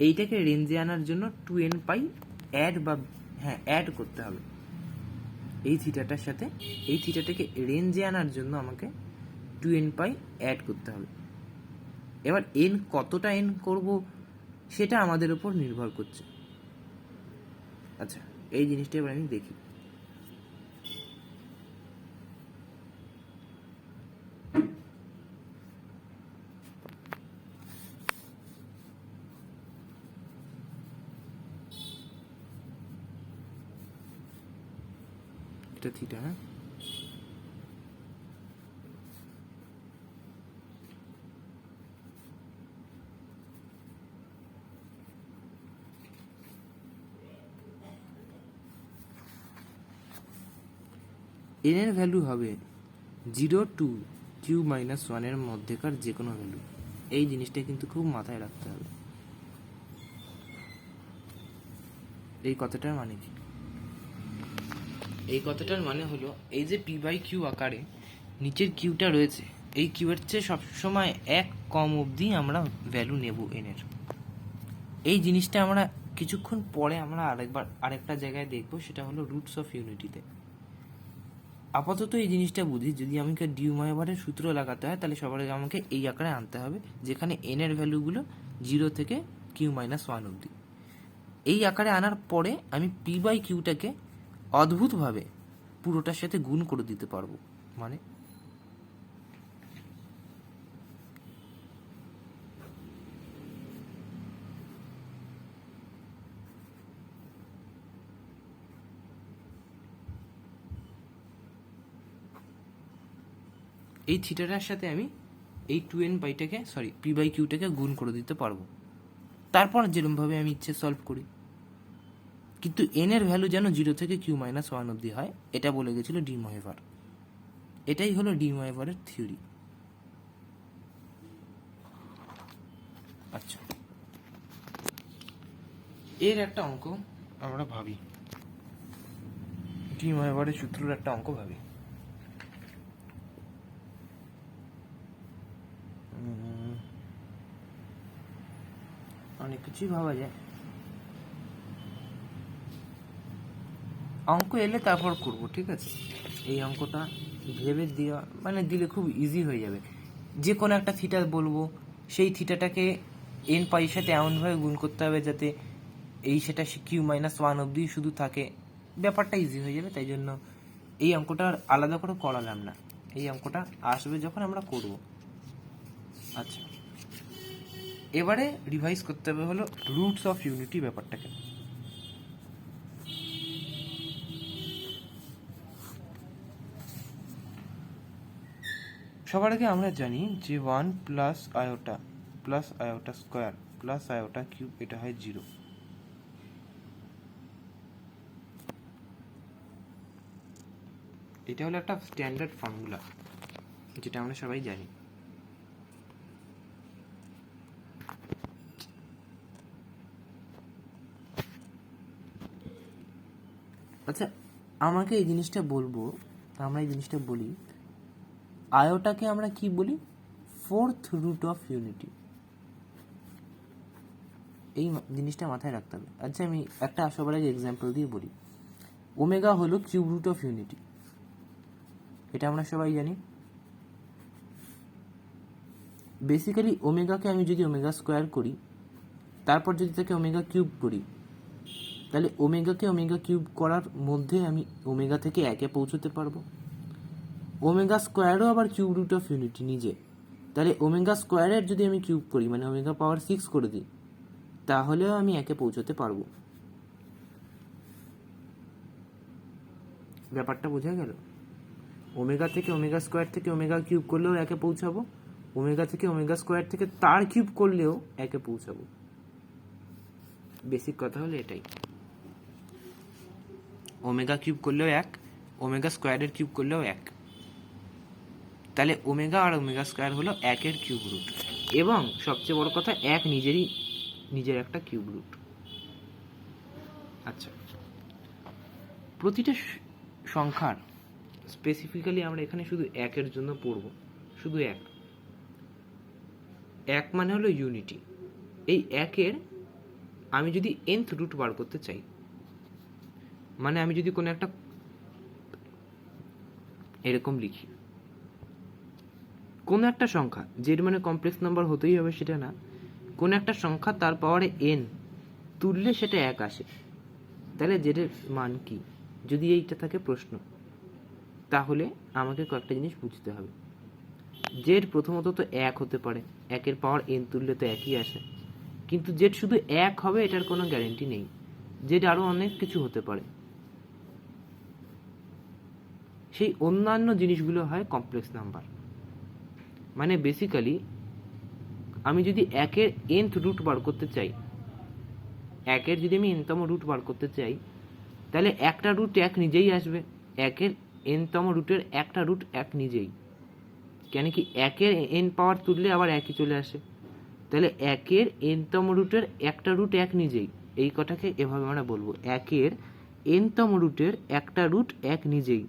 Speaker 1: এইটাকে রেঞ্জে আনার জন্য 2n পাই অ্যাড করতে হবে এই থিটাটার সাথে। এই থিটাটাকে রেঞ্জে আনার জন্য আমাকে 2n পাই অ্যাড করতে হবে। এবার n কতটা n করব সেটা আমাদের উপর নির্ভর করছে। আচ্ছা, এই জিনিসটা এবার আমি দেখি। এটা থিটা, হ্যাঁ, n এর ভ্যালু হবে 0 টু কিউ মাইনাস 1 এর মধ্যেকার যে কোনো ভ্যালু। এই জিনিসটা কিন্তু খুব মাথায় রাখতে হবে। এই কথাটার মানে কি? এই কথাটার মানে হলো এই যে পি বাই কিউ আকারে নিচের কিউটা রয়েছে, এই কিউয়ের চেয়ে সবসময় এক কম অবধি আমরা ভ্যালু নেব এন এর। এই জিনিসটা আমরা কিছুক্ষণ পরে আমরা আরেকটা জায়গায় দেখবো, সেটা হলো রুটস অফ ইউনিটিতে। আপাতত এই জিনিসটা বুঝি, যদি আমাকে ডি ময়েভারের সূত্র লাগাতে হয়, তাহলে সবার আগে আমাকে এই আকারে আনতে হবে, যেখানে এন এর ভ্যালুগুলো 0 থেকে কিউ মাইনাস 1 অবধি। এই আকারে আনার পরে আমি পি বাই কিউটাকে অদ্ভুতভাবে পুরোটার সাথে গুণ করে দিতে পারবো। মানে এই থিটাটার সাথে আমি এই 2n পাইটাকে পি বাই কিউটাকে গুণ করে দিতে পারবো, তারপর যেরকমভাবে আমি ইচ্ছে সলভ করি। কিন্তু এন এর ভ্যালু যেন 0 থেকে q-1 অবধি হয়, এটা বলে গেছিল ডি মহেভার। এটাই হলো ডি মহেভারের থিওরি। আচ্ছা, এর একটা অঙ্ক আমরা ভাবি, ডি মহেভারের সূত্রের একটা অঙ্ক ভাবি। অনেক কিছুই ভাবা যায়, অঙ্ক এলে তারপর করব, ঠিক আছে? এই অঙ্কটা ভেবে দেওয়া মানে দিলে খুব ইজি হয়ে যাবে। যে কোনো একটা থিটা বলবো, সেই থিটাটাকে এন পাইয়ের সাথে এমনভাবে গুণ করতে হবে যাতে এই সেটা q-1 অবধি শুধু থাকে, ব্যাপারটা ইজি হয়ে যাবে। তাই জন্য এই অঙ্কটা আর আলাদা করে করালাম না, এই অঙ্কটা আসবে যখন আমরা করব। আচ্ছা, এবারে রিভাইজ করতে হবে হলো রুটস অফ ইউনিটি ব্যাপারটাকে। সবার আগে আমরা জানি যে 1 plus iota square plus iota cube, এটা হয় 0। এটা হলো একটা স্ট্যান্ডার্ড ফর্মুলা যেটা আমরা সবাই জানি। আচ্ছা, আমাকে এই জিনিসটা বলবো, আমরা এই জিনিসটা বলি, আয়োটাকে আমরা কি বলি? Fourth root of unity. এই জিনিসটা মাথায় রাখতে হবে। আচ্ছা, আমি একটা সবার আগে এক্সাম্পল দিয়ে বলি। ওমেগা হলো কিউব রুট অফ ইউনিটি, এটা আমরা সবাই জানি। বেসিক্যালি ওমেগাকে আমি যদি ওমেগা স্কোয়ার করি, তারপর যদি তাকে ওমেগা কিউব করি, তাহলে ওমেগাকে ওমেগা কিউব করার মধ্যে আমি ওমেগা থেকে 1-এ পৌঁছতে পারবো। ওমেগা স্কোয়ারও আবার কিউব রুট অফ ইউনিটি নিজে, তাহলে ওমেগা স্কোয়ারের যদি আমি কিউব করি, মানে ওমেগা পাওয়ার 6 করে দিই, তাহলেও আমি 1-এ পৌঁছতে পারবো। ব্যাপারটা বোঝা গেল? ওমেগা থেকে ওমেগা স্কোয়ার থেকে ওমেগা কিউব করলেও 1-এ পৌঁছাবো, ওমেগা থেকে ওমেগা স্কোয়ার থেকে তার কিউব করলেও 1-এ পৌঁছাবো। বেসিক কথা হলো এটাই। ওমেগা কিউব করলেও 1, ওমেগা স্কোয়ারের কিউব করলেও 1। তাহলে ওমেগা আর ওমেগা স্কোয়ার হলো 1-এর কিউব রুট, এবং সবচেয়ে বড় কথা 1 নিজের একটা কিউব রুট। আচ্ছা, প্রতিটা সংখ্যার স্পেসিফিক্যালি আমরা এখানে শুধু 1-এর জন্য পড়ব, শুধু 1 মানে হলো ইউনিটি। এই 1-এর আমি যদি nth রুট বার করতে চাই, মানে আমি যদি কোনো একটা এরকম লিখি, কোনো একটা সংখ্যা, যের মানে কমপ্লেক্স নাম্বার হতেই হবে সেটা না, কোনো একটা সংখ্যা তার পাওয়ারে n তুললে সেটা 1 আসে, তাহলে জেডের মান কি? যদি এইটা থাকে প্রশ্ন, তাহলে আমাকে কয়েকটা জিনিস বুঝতে হবে। জেড প্রথমত তো 1 হতে পারে, 1-এর পাওয়ার n তুললে তো 1-ই আসে, কিন্তু জেড শুধু 1 হবে এটার কোনো গ্যারেন্টি নেই, জেড আরও অনেক কিছু হতে পারে। সেই অন্যান্য জিনিসগুলো হয় কমপ্লেক্স নাম্বার। মানে বেসিক্যালি আমি যদি 1-এর nth রুট বার করতে চাই, 1-এর যদি আমি nতম রুট বার করতে চাই, তাহলে একটা রুট 1 নিজেই আসবে, 1-এর nতম রুটের একটা রুট 1 নিজেই, কেন কি 1-এর n পাওয়ার তুললে আবার 1-ই চলে আসে, তাহলে 1-এর nতম রুটের একটা রুট 1 নিজেই। এই কথাকে এভাবে আমরা বলবো, 1-এর nতম রুটের একটা রুট 1 নিজেই।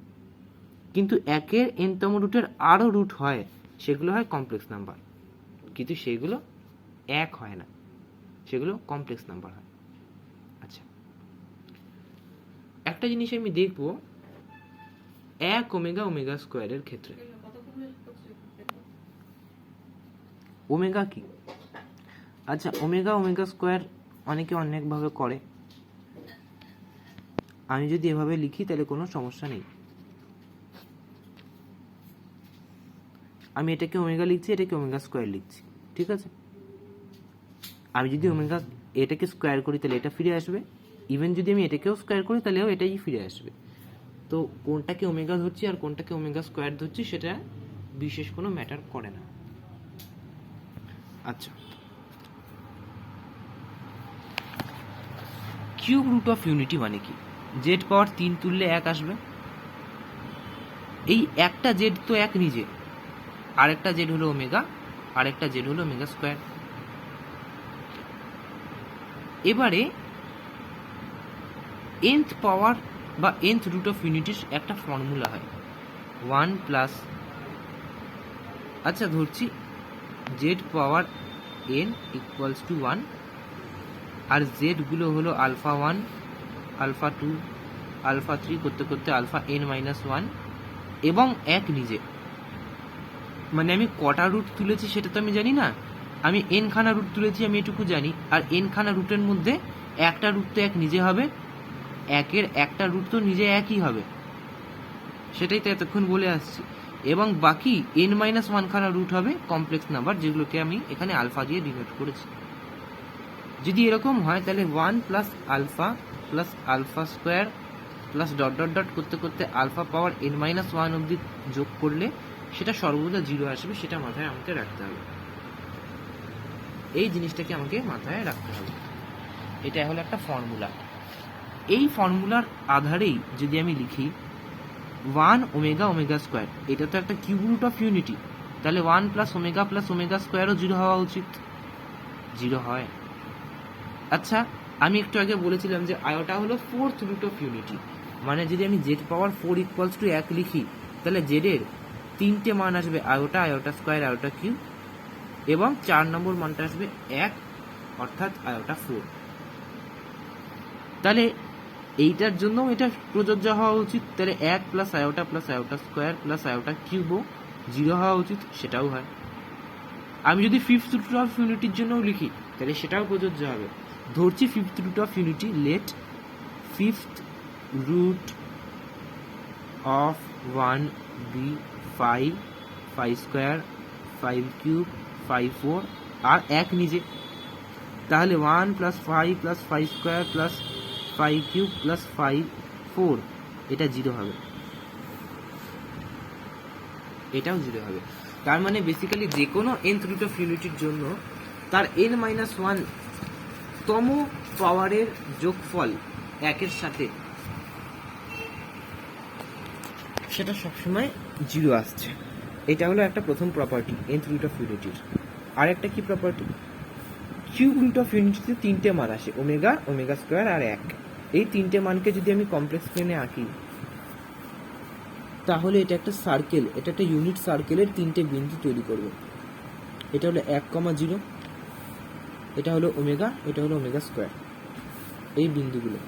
Speaker 1: কিন্তু 1-এর nতম রুটের আরও রুট হয়, সেগুলো হয় কমপ্লেক্স নাম্বার, কিন্তু সেগুলো 1 হয় না, সেগুলো কমপ্লেক্স নাম্বার হয়। আচ্ছা, একটা জিনিস আমি দেখব 1 ওমেগা ওমেগা স্কোয়ারের ক্ষেত্রে। ওমেগা কি? আচ্ছা, ওমেগা ওমেগা স্কোয়ার অনেকে অনেকভাবে করে, আমি যদি এভাবে লিখি তাহলে কোনো সমস্যা নেই। আমি এটাকে ওমেগা লিখছি, এটাকে ওমেগা স্কোয়ার লিখছি, ঠিক আছে? আমি যদি ওমেগা এটাকে স্কোয়ার করি তাহলে এটা ফিরে আসবে, ইভেন যদি আমি এটাকেও স্কোয়ার করি তাহলেও এটাই ফিরে আসবে। তো কোনটাকে ওমেগা ধরছি আর কোনটাকে ওমেগা স্কোয়ার ধরছি সেটা বিশেষ কোনো ম্যাটার করে না। আচ্ছা, কিউব রুট অফ ইউনিটি মানে কি? জেড পাওয়ার 3 তুললে 1 আসবে। এই একটা জেড তো 1 নিজে, আরেকটা জেড হলো ওমেগা, আরেকটা জেড হলো ওমেগা স্কোয়ার। এবারে nth পাওয়ার বা nth রুট অফ ইউনিটির একটা ফর্মুলা হয় 1 প্লাস, আচ্ছা ধরছি Z power n equals to 1, আর জেডগুলো হলো আলফা 1, আলফা 2, আলফা 3 করতে করতে আলফা n মাইনাস 1 এবং 1 নিজে। মানে আমি কটা রুট তুলেছি সেটা তো আমি জানি না, আমি n খানা রুট তুলেছি আমি এটুকু জানি। আর n খানা রুটের মধ্যে একটা রুট তো 1 নিজে হবে, একের একটা রুট তো নিজে একই হবে, সেটাই তো এতক্ষণ বলে আসছি। এবং বাকি n মাইনাস 1 খানা রুট হবে কমপ্লেক্স নাম্বার, যেগুলোকে আমি এখানে আলফা দিয়ে ডিনোট করেছি। যদি এরকম হয় তাহলে 1 plus alpha square plus dot dot dot করতে করতে আলফা পাওয়ার n মাইনাস 1 অবধি যোগ করলে সেটা সর্বদা 0 আসবে, সেটা মাথায় আমাকে রাখতে হবে। এই জিনিসটাকে আমাকে মাথায় রাখতে হবে। এটা হলো একটা ফর্মুলা। এই ফর্মুলার আধারেই যদি আমি লিখি 1 ওমেগা ওমেগা স্কোয়ার, এটা তো একটা কিউব রুট অফ ইউনিটি, তাহলে 1 প্লাস ওমেগা স্কোয়ারও 0 হওয়া উচিত, 0 হয়। আচ্ছা, আমি একটু আগে বলেছিলাম যে আয়োটা হলো 4th রুট অফ ইউনিটি, মানে যদি আমি জেড পাওয়ার 4 ইকুয়ালস টু 1 লিখি তাহলে জেডের 3টে মান আসবে iota, iota square, iota cube, এবং 4 নম্বর মানটা আসবে 1, অর্থাৎ আয়োটা 4। তাহলে এইটার জন্য এটা প্রযোজ্য হওয়া উচিত, তাহলে 1 plus iota square plus iota কিউবও 0 হওয়া উচিত, সেটাও হয়। আমি যদি 5th রুট অফ ইউনিটির জন্যও লিখি তাহলে সেটাও প্রযোজ্য হবে। ধরছি 5th root of unity, let 5th root of 1 be 5, 5 square, 5 cube, 5 4 আর 1 নিজে। তাহলে 1 plus 5 plus 5 square plus 5 cube plus 5 4, এটা 0 হবে, এটাও 0 হবে। তার মানে বেসিক্যালি যে কোনো nth রুট অফ ইউনিটির জন্য তার n মাইনাস 1 তম পাওয়ারের যোগফল 1-এর সাথে সেটা সবসময় 0 আসছে। এটা হলো একটা প্রথম প্রপার্টি nth রুট অফ ইউনিটির। আর একটা কি প্রপার্টি, কিউব রুট অফ ইউনিটিতে 3টে মান আসে, ওমেগা, ওমেগা স্কোয়ার আর 1। এই 3টে মানকে যদি আমি কমপ্লেক্স প্লেনে আঁকি তাহলে এটা একটা সার্কেল, এটা একটা ইউনিট সার্কেলের 3টে বিন্দু তৈরি করবে। এটা হলো 1,0, এটা হলো ওমেগা, এটা হলো ওমেগা স্কোয়ার। এই বিন্দুগুলো,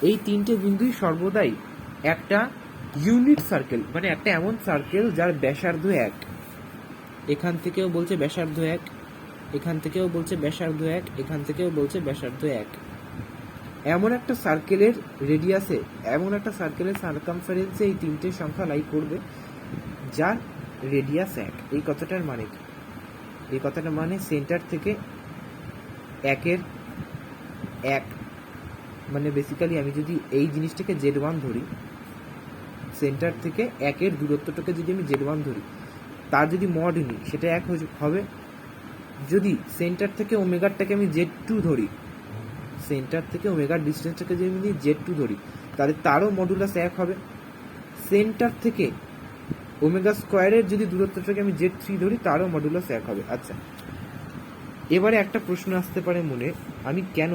Speaker 1: এই 3টে বিন্দুই সর্বদাই একটা ইউনিট সার্কেল, মানে একটা এমন সার্কেল যার ব্যাসার্ধ 1। এখান থেকেও বলছে ব্যাসার্ধ 1, এখান থেকেও বলছে ব্যাসার্ধ 1, এখান থেকেও বলছে ব্যাসার্ধ 1। এমন একটা সার্কেলের রেডিয়াসে, এমন একটা সার্কেলের সার্কামফারেন্সে এই 3টে সংখ্যা লাই করবে যার রেডিয়াস 1। এই কথাটার মানে কি? এই কথাটার মানে সেন্টার থেকে 1-এর 1, মানে বেসিক্যালি আমি যদি এই জিনিসটাকে Z1 ধরি, সেন্টার থেকে 1-এর দূরত্বটাকে যদি আমি Z1 ধরি, তার যদি মড নিই সেটা 1 হবে। যদি সেন্টার থেকে ওমেগারটাকে আমি Z2 ধরি, সেন্টার থেকে ওমেগার ডিস্টেন্সটাকে যদি আমি Z2 ধরি, তাহলে তারও মডুলাস 1 হবে। সেন্টার থেকে ওমেগা স্কোয়ারের যদি দূরত্বটাকে আমি Z3 ধরি, তারও মডুলাস 1 হবে। আচ্ছা, এবারে একটা প্রশ্ন আসতে পারে মনে, আমি কেন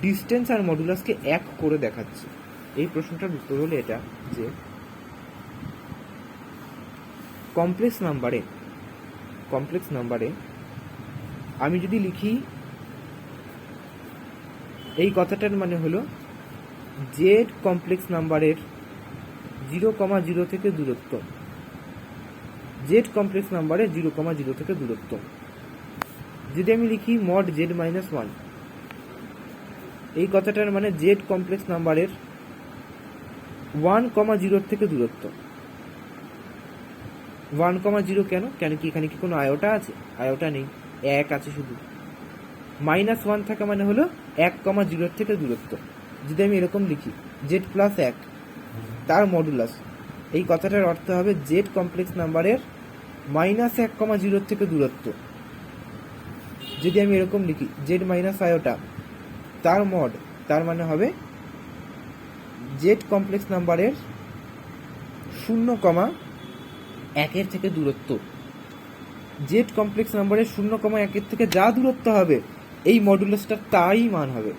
Speaker 1: ডিস্টেন্স আর মডুলাসকে 1 করে দেখাচ্ছি? এই প্রশ্নটার উত্তর হলো এটা যে কমপ্লেক্স নাম্বারে আমি যদি লিখি, এই কথাটার মানে হলো জেড কমপ্লেক্স নাম্বারের 0,0 থেকে দূরত্ব, জেড কমপ্লেক্স নাম্বারের 0,0 থেকে দূরত্ব। যদি আমি লিখি মড জেড মাইনাস 1, এই কথাটার মানে জেড কমপ্লেক্স নাম্বারের 1,0 থেকে দূরত্ব। 1,0 কেন কি এখানে কি কোনো আয়োটা আছে? আয়োটা নেই, 1 আছে শুধু। -1 থাকা মানে হলো 1,0 থেকে দূরত্ব। যদি আমি এরকম লিখি জেড প্লাস 1, তার মডুলাস এই কথাটার অর্থ হবে জেড কমপ্লেক্স নাম্বারের -1,0 থেকে দূরত্ব। যদি আমি এরকম লিখি জেড মাইনাস আয়োটা তার মড, তার মানে হবে জেড কমপ্লেক্স নাম্বারের 0,1 থেকে দূরত্ব। জেড কমপ্লেক্স নাম্বারের 0,1 থেকে যা দূরত্ব হবে এই মডুলাসটার তাই মান হবে।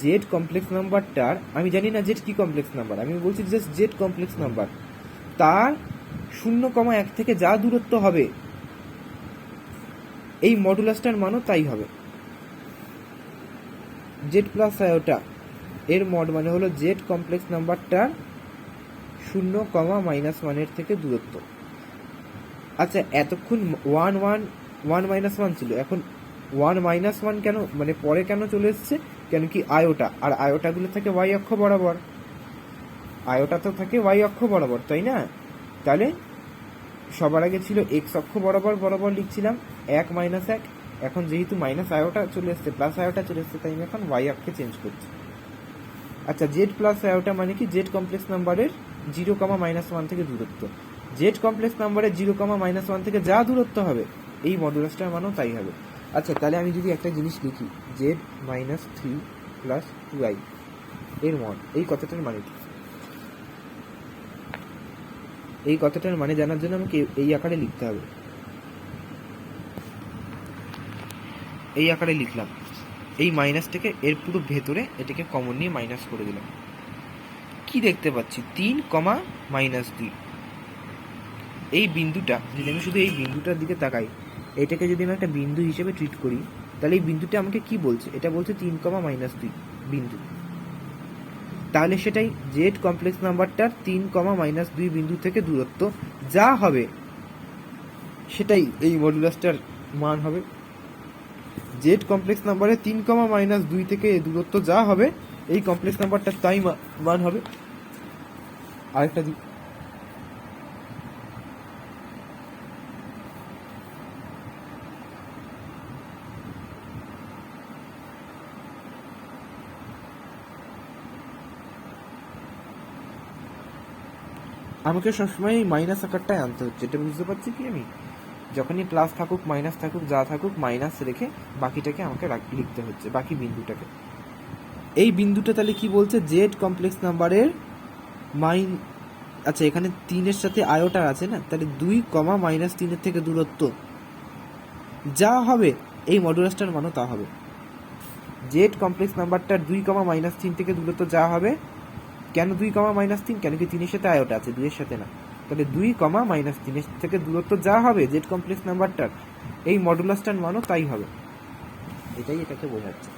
Speaker 1: জেড কমপ্লেক্স নাম্বারটার, আমি জানি না জেড কি কমপ্লেক্স নাম্বার, আমি বলছি জাস্ট জেড কমপ্লেক্স নাম্বার, তার 0,1 থেকে যা দূরত্ব হবে এই মডুলাসটার মানও তাই হবে। জেড প্লাস আয়োটা এর মড মানে হলো জেড কমপ্লেক্স নাম্বারটার 0,-1 থেকে দূরত্ব। আচ্ছা, এতক্ষণ 1 ছিল, এখন 1 কেন, মানে পরে কেন চলে এসছে? কেন কি আয়োটা, আর আয়োটাগুলো থাকে ওয়াই অক্ষ বরাবর, আয়োটা তো থাকে ওয়াই অক্ষ বরাবর, তাই না? তাহলে সবার আগে ছিল এক্স অক্ষ বরাবর বরাবর লিখছিলাম 1 - 1, এখন যেহেতু মাইনাস আয়োটা চলে এসছে, প্লাস আয়োটা চলে এসছে, তাই আমি এখন ওয়াই অক্ষে চেঞ্জ করছি। আচ্ছা, জেড প্লাস আয়োটা মানে কি? জেড কমপ্লেক্স নাম্বারের 0,-1 থেকে দূরত্ব। জেড কমপ্লেক্স নাম্বারের 0,-1 থেকে যা দূরত্ব হবে এই মডুলাসটার মানও তাই হবে। আচ্ছা, তাহলে আমি যদি একটা জিনিস লিখি জেড -3 + 2i এর মড, এই কথাটার মানে কি? এই কথাটার মানে জানার জন্য আমাকে এই আকারে লিখতে হবে। এই আকারে লিখলাম, এই মাইনাসটাকে এর পুরো ভেতরে এটাকে কমন নিয়ে মাইনাস করে দিলাম। কি দেখতে পাচ্ছি? 3,-2। এই বিন্দুটা, যদি আমি শুধু এই বিন্দুটার দিকে তাকাই, এটাকে যদি আমি একটা বিন্দু হিসেবে ট্রিট করি, তাহলে এই বিন্দুটা আমাকে কি বলছে? এটা বলছে 3,-2 বিন্দু। তাহলে সেটাই জেড কমপ্লেক্স নাম্বারটার 3,-2 বিন্দু থেকে দূরত্ব যা হবে সেটাই এই মডুলাসটার মান হবে। জেড কমপ্লেক্স নাম্বারের 3,-2 থেকে দূরত্ব যা হবে এই কমপ্লেক্স নাম্বারটার তাই মান হবে। আরেকটা দিক, আমাকে সবসময় এই মাইনাস আকারটাই আনতে হচ্ছে, এটা বুঝতে পারছি কি? আমি যখনই প্লাস থাকুক মাইনাস থাকুক যা থাকুক মাইনাস রেখে বাকিটাকে আমাকে লিখতে হচ্ছে, বাকি বিন্দুটাকে। এই বিন্দুটা তাহলে কি বলছে? জেড কমপ্লেক্স নাম্বারের আচ্ছা, এখানে 3-এর সাথে আয়োটা আছে না, তাহলে 2,-3 থেকে দূরত্ব যা হবে এই মডুলাসটার মানও তা হবে। জেড কমপ্লেক্স নাম্বারটার 2,-3 থেকে দূরত্ব যা হবে, কেন 2,-3? কেন কি 3-এর সাথে আয়োটা আছে, 2-এর সাথে না। তাহলে 2,-3 থেকে দূরত্ব যা হবে জেড কমপ্লেক্স নাম্বারটার এই মডুলাসটার মানও তাই হবে। এটাই এটাকে বোঝাচ্ছে।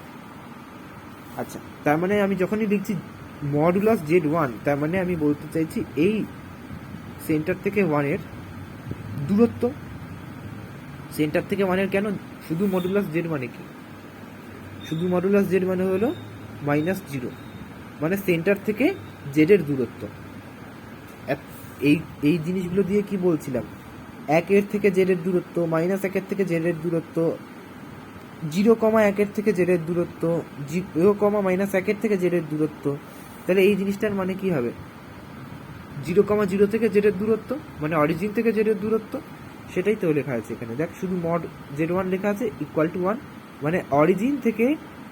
Speaker 1: আচ্ছা, তার মানে আমি যখনই লিখছি মডুলাস Z1, তার মানে আমি বলতে চাইছি এই সেন্টার থেকে 1-এর দূরত্ব। সেন্টার থেকে 1-এর কেন? শুধু মডুলাস Z মানে কি? শুধু মডুলাস Z মানে হলো -0, মানে সেন্টার থেকে জেডের দূরত্ব। এই জিনিসগুলো দিয়ে কি বলছিলাম? 1-এর থেকে জেডের দূরত্ব, -1-এর থেকে জেডের দূরত্ব, 0,1-এর থেকে জেডের দূরত্ব, 0,-1-এর থেকে জেডের দূরত্ব। তাহলে এই জিনিসটার মানে কি হবে? 0,0 থেকে জেডের দূরত্ব মানে অরিজিন থেকে জেডের দূরত্ব, সেটাই তো লেখা আছে এখানে। দেখ, শুধু মড Z1 লেখা আছে =1, মানে অরিজিন থেকে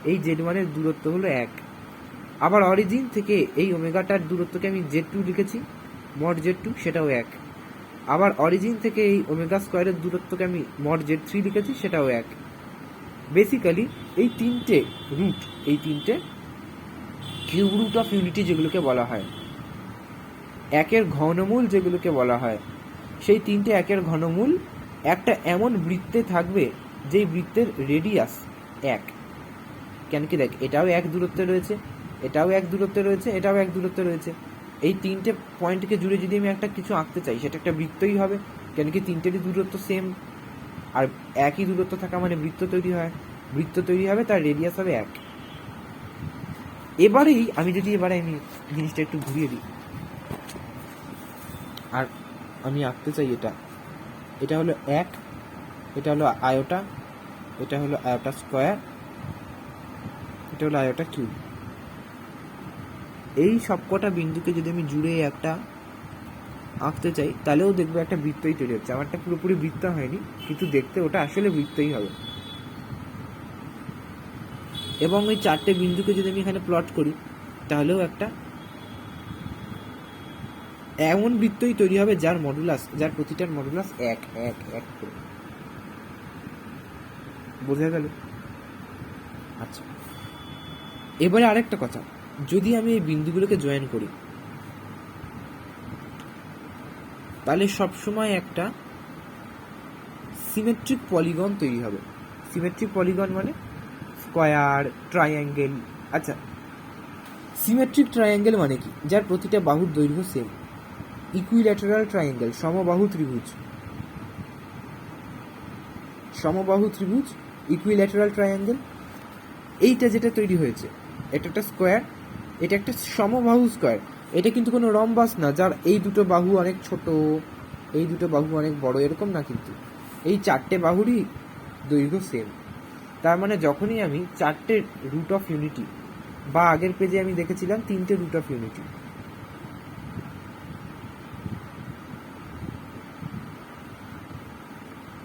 Speaker 1: এই Z1-এর দূরত্ব হলো 1। আবার অরিজিন থেকে এই ওমেগাটার দূরত্বকে আমি Z2 লিখেছি, মড Z2, সেটাও 1। আবার অরিজিন থেকে এই ওমেগা স্কোয়ারের দূরত্বকে আমি মড Z3 লিখেছি, সেটাও 1। বেসিক্যালি এই তিনটে রুট, এই তিনটে কিউব রুট অফ ইউনিটি যেগুলোকে বলা হয়, 1-এর ঘনমূল যেগুলোকে বলা হয়, সেই তিনটে 1-এর ঘনমূল একটা এমন বৃত্তে থাকবে যেই বৃত্তের রেডিয়াস 1। কেন কি? দেখ, এটাও 1 দূরত্বে রয়েছে, এটাও 1 দূরত্বে রয়েছে, এটাও 1 দূরত্বে রয়েছে। এই তিনটে পয়েন্টকে জুড়ে যদি আমি একটা কিছু আঁকতে চাই, সেটা একটা বৃত্তই হবে। কেন কি? তিনটেরই দূরত্ব সেম, আর একই দূরত্ব থাকা মানে বৃত্ত তৈরি হয়। বৃত্ত তৈরি হবে, তার রেডিয়াস হবে 1। এবারে আমি জিনিসটা একটু ঘুরিয়ে দিই, আর আমি আঁকতে চাই এটা হলো 1, এটা হলো আয়োটা, এটা হলো আয়োটা স্কোয়ার, এটা হলো আয়োটা কিউব। এই সবকটা বিন্দুকে যদি আমি জুড়ে একটা আঁকতে চাই, তাহলেও দেখবো একটা বৃত্তই তৈরি হচ্ছে। আমারটা পুরোপুরি বৃত্ত হয়নি, কিন্তু দেখতে ওটা আসলে বৃত্তই হবে। এবং ওই 4টে বিন্দুকে যদি আমি এখানে প্লট করি, তাহলেও একটা এমন বৃত্তই তৈরি হবে যার মডুলাস, যার প্রতিটার মডুলাস 1 1 1 করে। বোঝা গেল? আচ্ছা, এবারে আরেকটা কথা, যদি আমি এই বিন্দুগুলোকে জয়েন করি, তাহলে সবসময় একটা সিমেট্রিক পলিগন তৈরি হবে। সিমেট্রিক পলিগন মানে স্কোয়ার, ট্রায়াঙ্গেল। আচ্ছা, সিমেট্রিক ট্রায়াঙ্গেল মানে কি? যার প্রতিটা বাহুর দৈর্ঘ্য সেম। ইকুইল্যাটারাল ট্রায়াঙ্গেল, সমবাহু ত্রিভুজ। সমবাহু ত্রিভুজ, ইকুইল্যাটারাল ট্রায়াঙ্গেল, এইটা যেটা তৈরি হয়েছে, এটা একটা স্কোয়ার, এটা একটা সমবাহু স্কোয়ার। এটা কিন্তু কোনো রম্বাস না যার এই দুটো বাহু অনেক ছোট, এই দুটো বাহু অনেক বড়, এরকম না, কিন্তু এই 4টে বাহুরই দৈর্ঘ্য সেম। তার মানে যখনই আমি 4টে রুট অফ ইউনিটি, বা আগের পেজে আমি দেখেছিলাম 3টে রুট অফ ইউনিটি,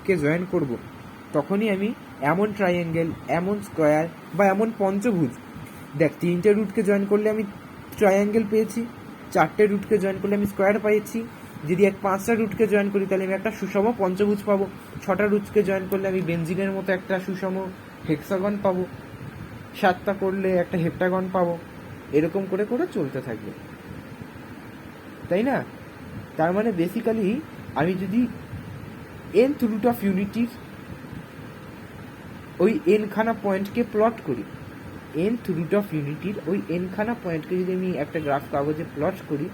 Speaker 1: কে জয়েন করব, তখনই আমি এমন ট্রায়াঙ্গেল, এমন স্কোয়ার বা এমন পঞ্চভুজ, দেখ 3টে রুটকে জয়েন করলে আমি ট্রায়াঙ্গেল পেয়েছি, 4টে রুটকে জয়েন করলে আমি স্কোয়ার পেয়েছি, যদি 5টা রুটকে জয়েন করি তাহলে আমি একটা সুষম পঞ্চভুজ পাবো, 6টা রুটকে জয়েন করলে আমি বেনজিনের মতো একটা সুষম হেক্সাগন পাবো, 7টা করলে একটা হেপ্টাগন পাবো, এরকম করে করে চলতে থাকবে, তাই না? তার মানে বেসিক্যালি আমি যদি nth রুট অফ ইউনিটির ওই এনখানা পয়েন্টকে প্লট করি, nth রুট অফ ইউনিটির ওই এনখানা পয়েন্টকে যদি আমি একটা গ্রাফ কাগজে প্লট করি,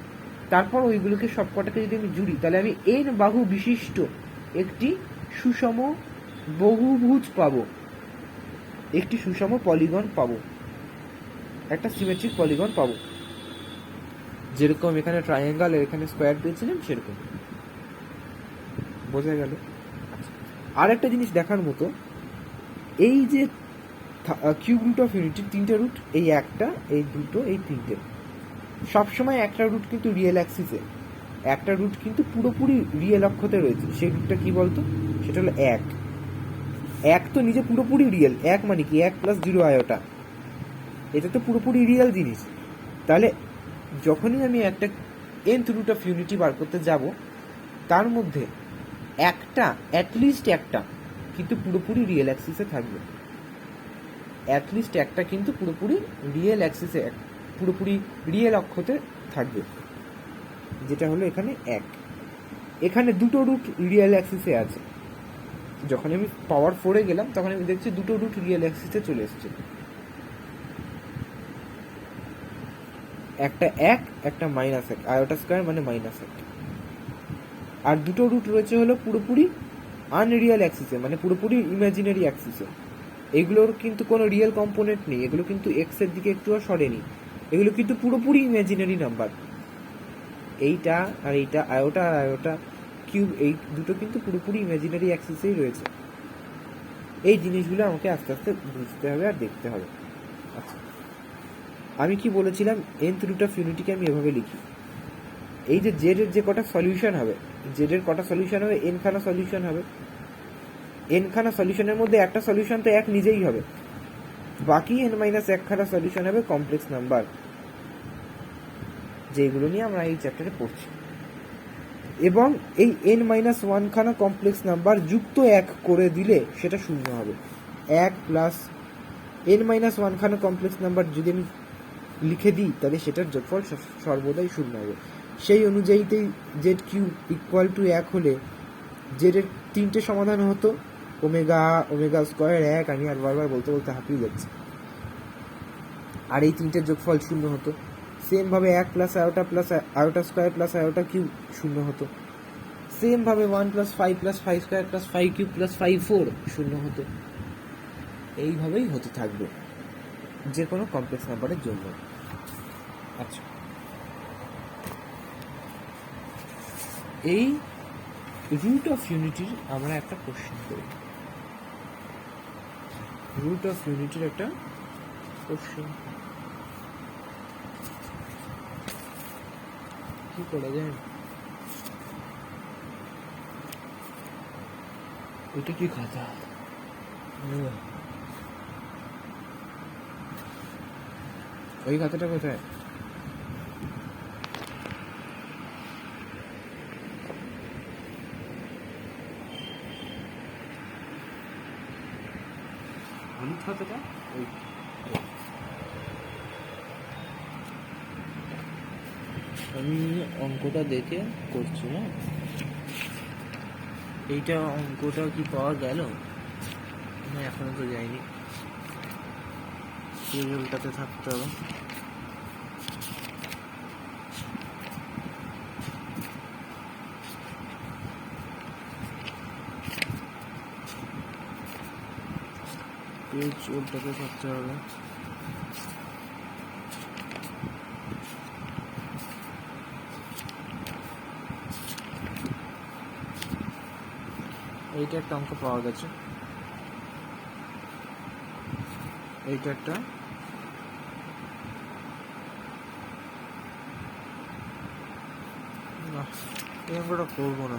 Speaker 1: তারপর ওইগুলোকে সবকটাকে যদি আমি জুড়ি, তাহলে আমি এন বাহু বিশিষ্ট একটি সুষম বহুভুজ পাবো, একটি সুষম পলিগন পাবো, একটা সিমেট্রিক পলিগন পাবো। যেরকম এখানে ট্রায়াঙ্গেল আর এখানে স্কোয়ার পেয়েছিলাম, সেরকম। বোঝা গেল? আর একটা জিনিস দেখার মতো, এই যে কিউব রুট অফ ইউনিটির 3টে রুট, এই একটা, এই দুটো, এই 3টে, সবসময় একটা রুট কিন্তু রিয়েল অ্যাক্সিসে, একটা রুট কিন্তু পুরোপুরি রিয়েল অক্ষতে রয়েছে। সেই রুটটা কি বলতো? সেটা হলো 1। 1 তো নিজে পুরোপুরি রিয়েল। 1 মানে কি? 1 + 0 আয়োটা, এটা তো পুরোপুরি রিয়েল জিনিস। তাহলে যখনই আমি একটা nth রুট অফ ইউনিটি বার করতে যাব, তার মধ্যে একটা, অ্যাটলিস্ট একটা কিন্তু পুরোপুরি রিয়েল অ্যাক্সিসে থাকবে, অ্যাটলিস্ট একটা কিন্তু পুরোপুরি রিয়েল অ্যাক্সিসে, পুরোপুরি রিয়েল অক্ষতে থাকবে, যেটা হলো এখানে 1। এখানে দুটো রুট রিয়েল অ্যাক্সিসে আছে। যখন আমি পাওয়ার 4-এ গেলাম, তখন আমি দেখছি দুটো রুট রিয়েল অ্যাক্সিসে চলে এসছে, একটা 1, একটা -1, আয়োটা স্কোয়ার মানে -1। আর দুটো রুট রয়েছে হলো পুরোপুরি আনরিয়েল অ্যাক্সিসে, মানে পুরোপুরি ইমাজিনারি অ্যাক্সিসে। এগুলোর কিন্তু কোনো রিয়েল কম্পোনেন্ট নেই, এগুলো কিন্তু এক্সের দিকে একটুও সরেনি, এগুলো কিন্তু পুরোপুরি ইমাজিনারি নাম্বার। এইটা আর এইটা, আয়োটা আর আয়োটা কিউব, এই দুটো কিন্তু পুরোপুরি ইমাজিনারি অ্যাক্সিসেই রয়েছে। এই জিনিসগুলো আমাকে আস্তে আস্তে বুঝতে হবে আর দেখতে হবে। আচ্ছা, আমি কি বলেছিলাম? nth রুট অফ ইউনিটিকে আমি এভাবে লিখি, এই যে জেড এর যে কটা সলিউশন হবে, জেড এর কটা সলিউশন হবে? এনখানা সলিউশন হবে। এনখানা সলিউশনের মধ্যে একটা সলিউশন তো 1 নিজেই হবে, বাকি n-1 খানা সলিউশন হবে কমপ্লেক্স নাম্বার, যেগুলো নিয়ে আমরা এই চ্যাপ্টারে পড়ছি। এবং এই n-1 খানা কমপ্লেক্স নাম্বার যুক্ত 1 করে দিলে সেটা শূন্য হবে। 1 প্লাস n-1 খানা কমপ্লেক্স নাম্বার যদি আমি লিখে দিই, তাহলে সেটার যোগফল সর্বদাই শূন্য হবে। সেই অনুযায়ীতেই জেড কিউব ইকুয়াল টু 1 হলে জেডের 3টে সমাধান হতো, ওমেগা, ওমেগা স্কোয়ার 1, আমি আর বারবার বলতে বলতে হাঁপিয়ে যাচ্ছি, আর এই 3টের যোগফল শূন্য হতো। সেমভাবে 1 plus iota plus iota square plus iota cube শূন্য হতো। সেমভাবে 1 + 5 + 5 স্কোয়ার প্লাস 5 কিউব প্লাস 5 4 শূন্য হতো। এইভাবেই হতে থাকবে যে কোনো কমপ্লেক্স নাম্বারের জন্য। আচ্ছা, এই রুট অফ ইউনিটির আমরা একটা কোশ্চেন করি, রুট অফ ইউনিটির একটা কোশ্চেন কি করা যায়? এটা কি খাতা? ওই খাতাটা কোথায়? হলুদ খাতাটা ওই। আমি অঙ্কটা দেখে করছি। হ্যাঁ, এইটা অঙ্কটা কি পাওয়া গেল না? এখনো তো যায়নি, রেজাল্টটাতে থাকতে হবে। পেজ ওটাতে থাকতে হবে। এইটা একটা অঙ্ক পাওয়া গেছে, এইটা একটা। না, এই অঙ্কটা করবো না।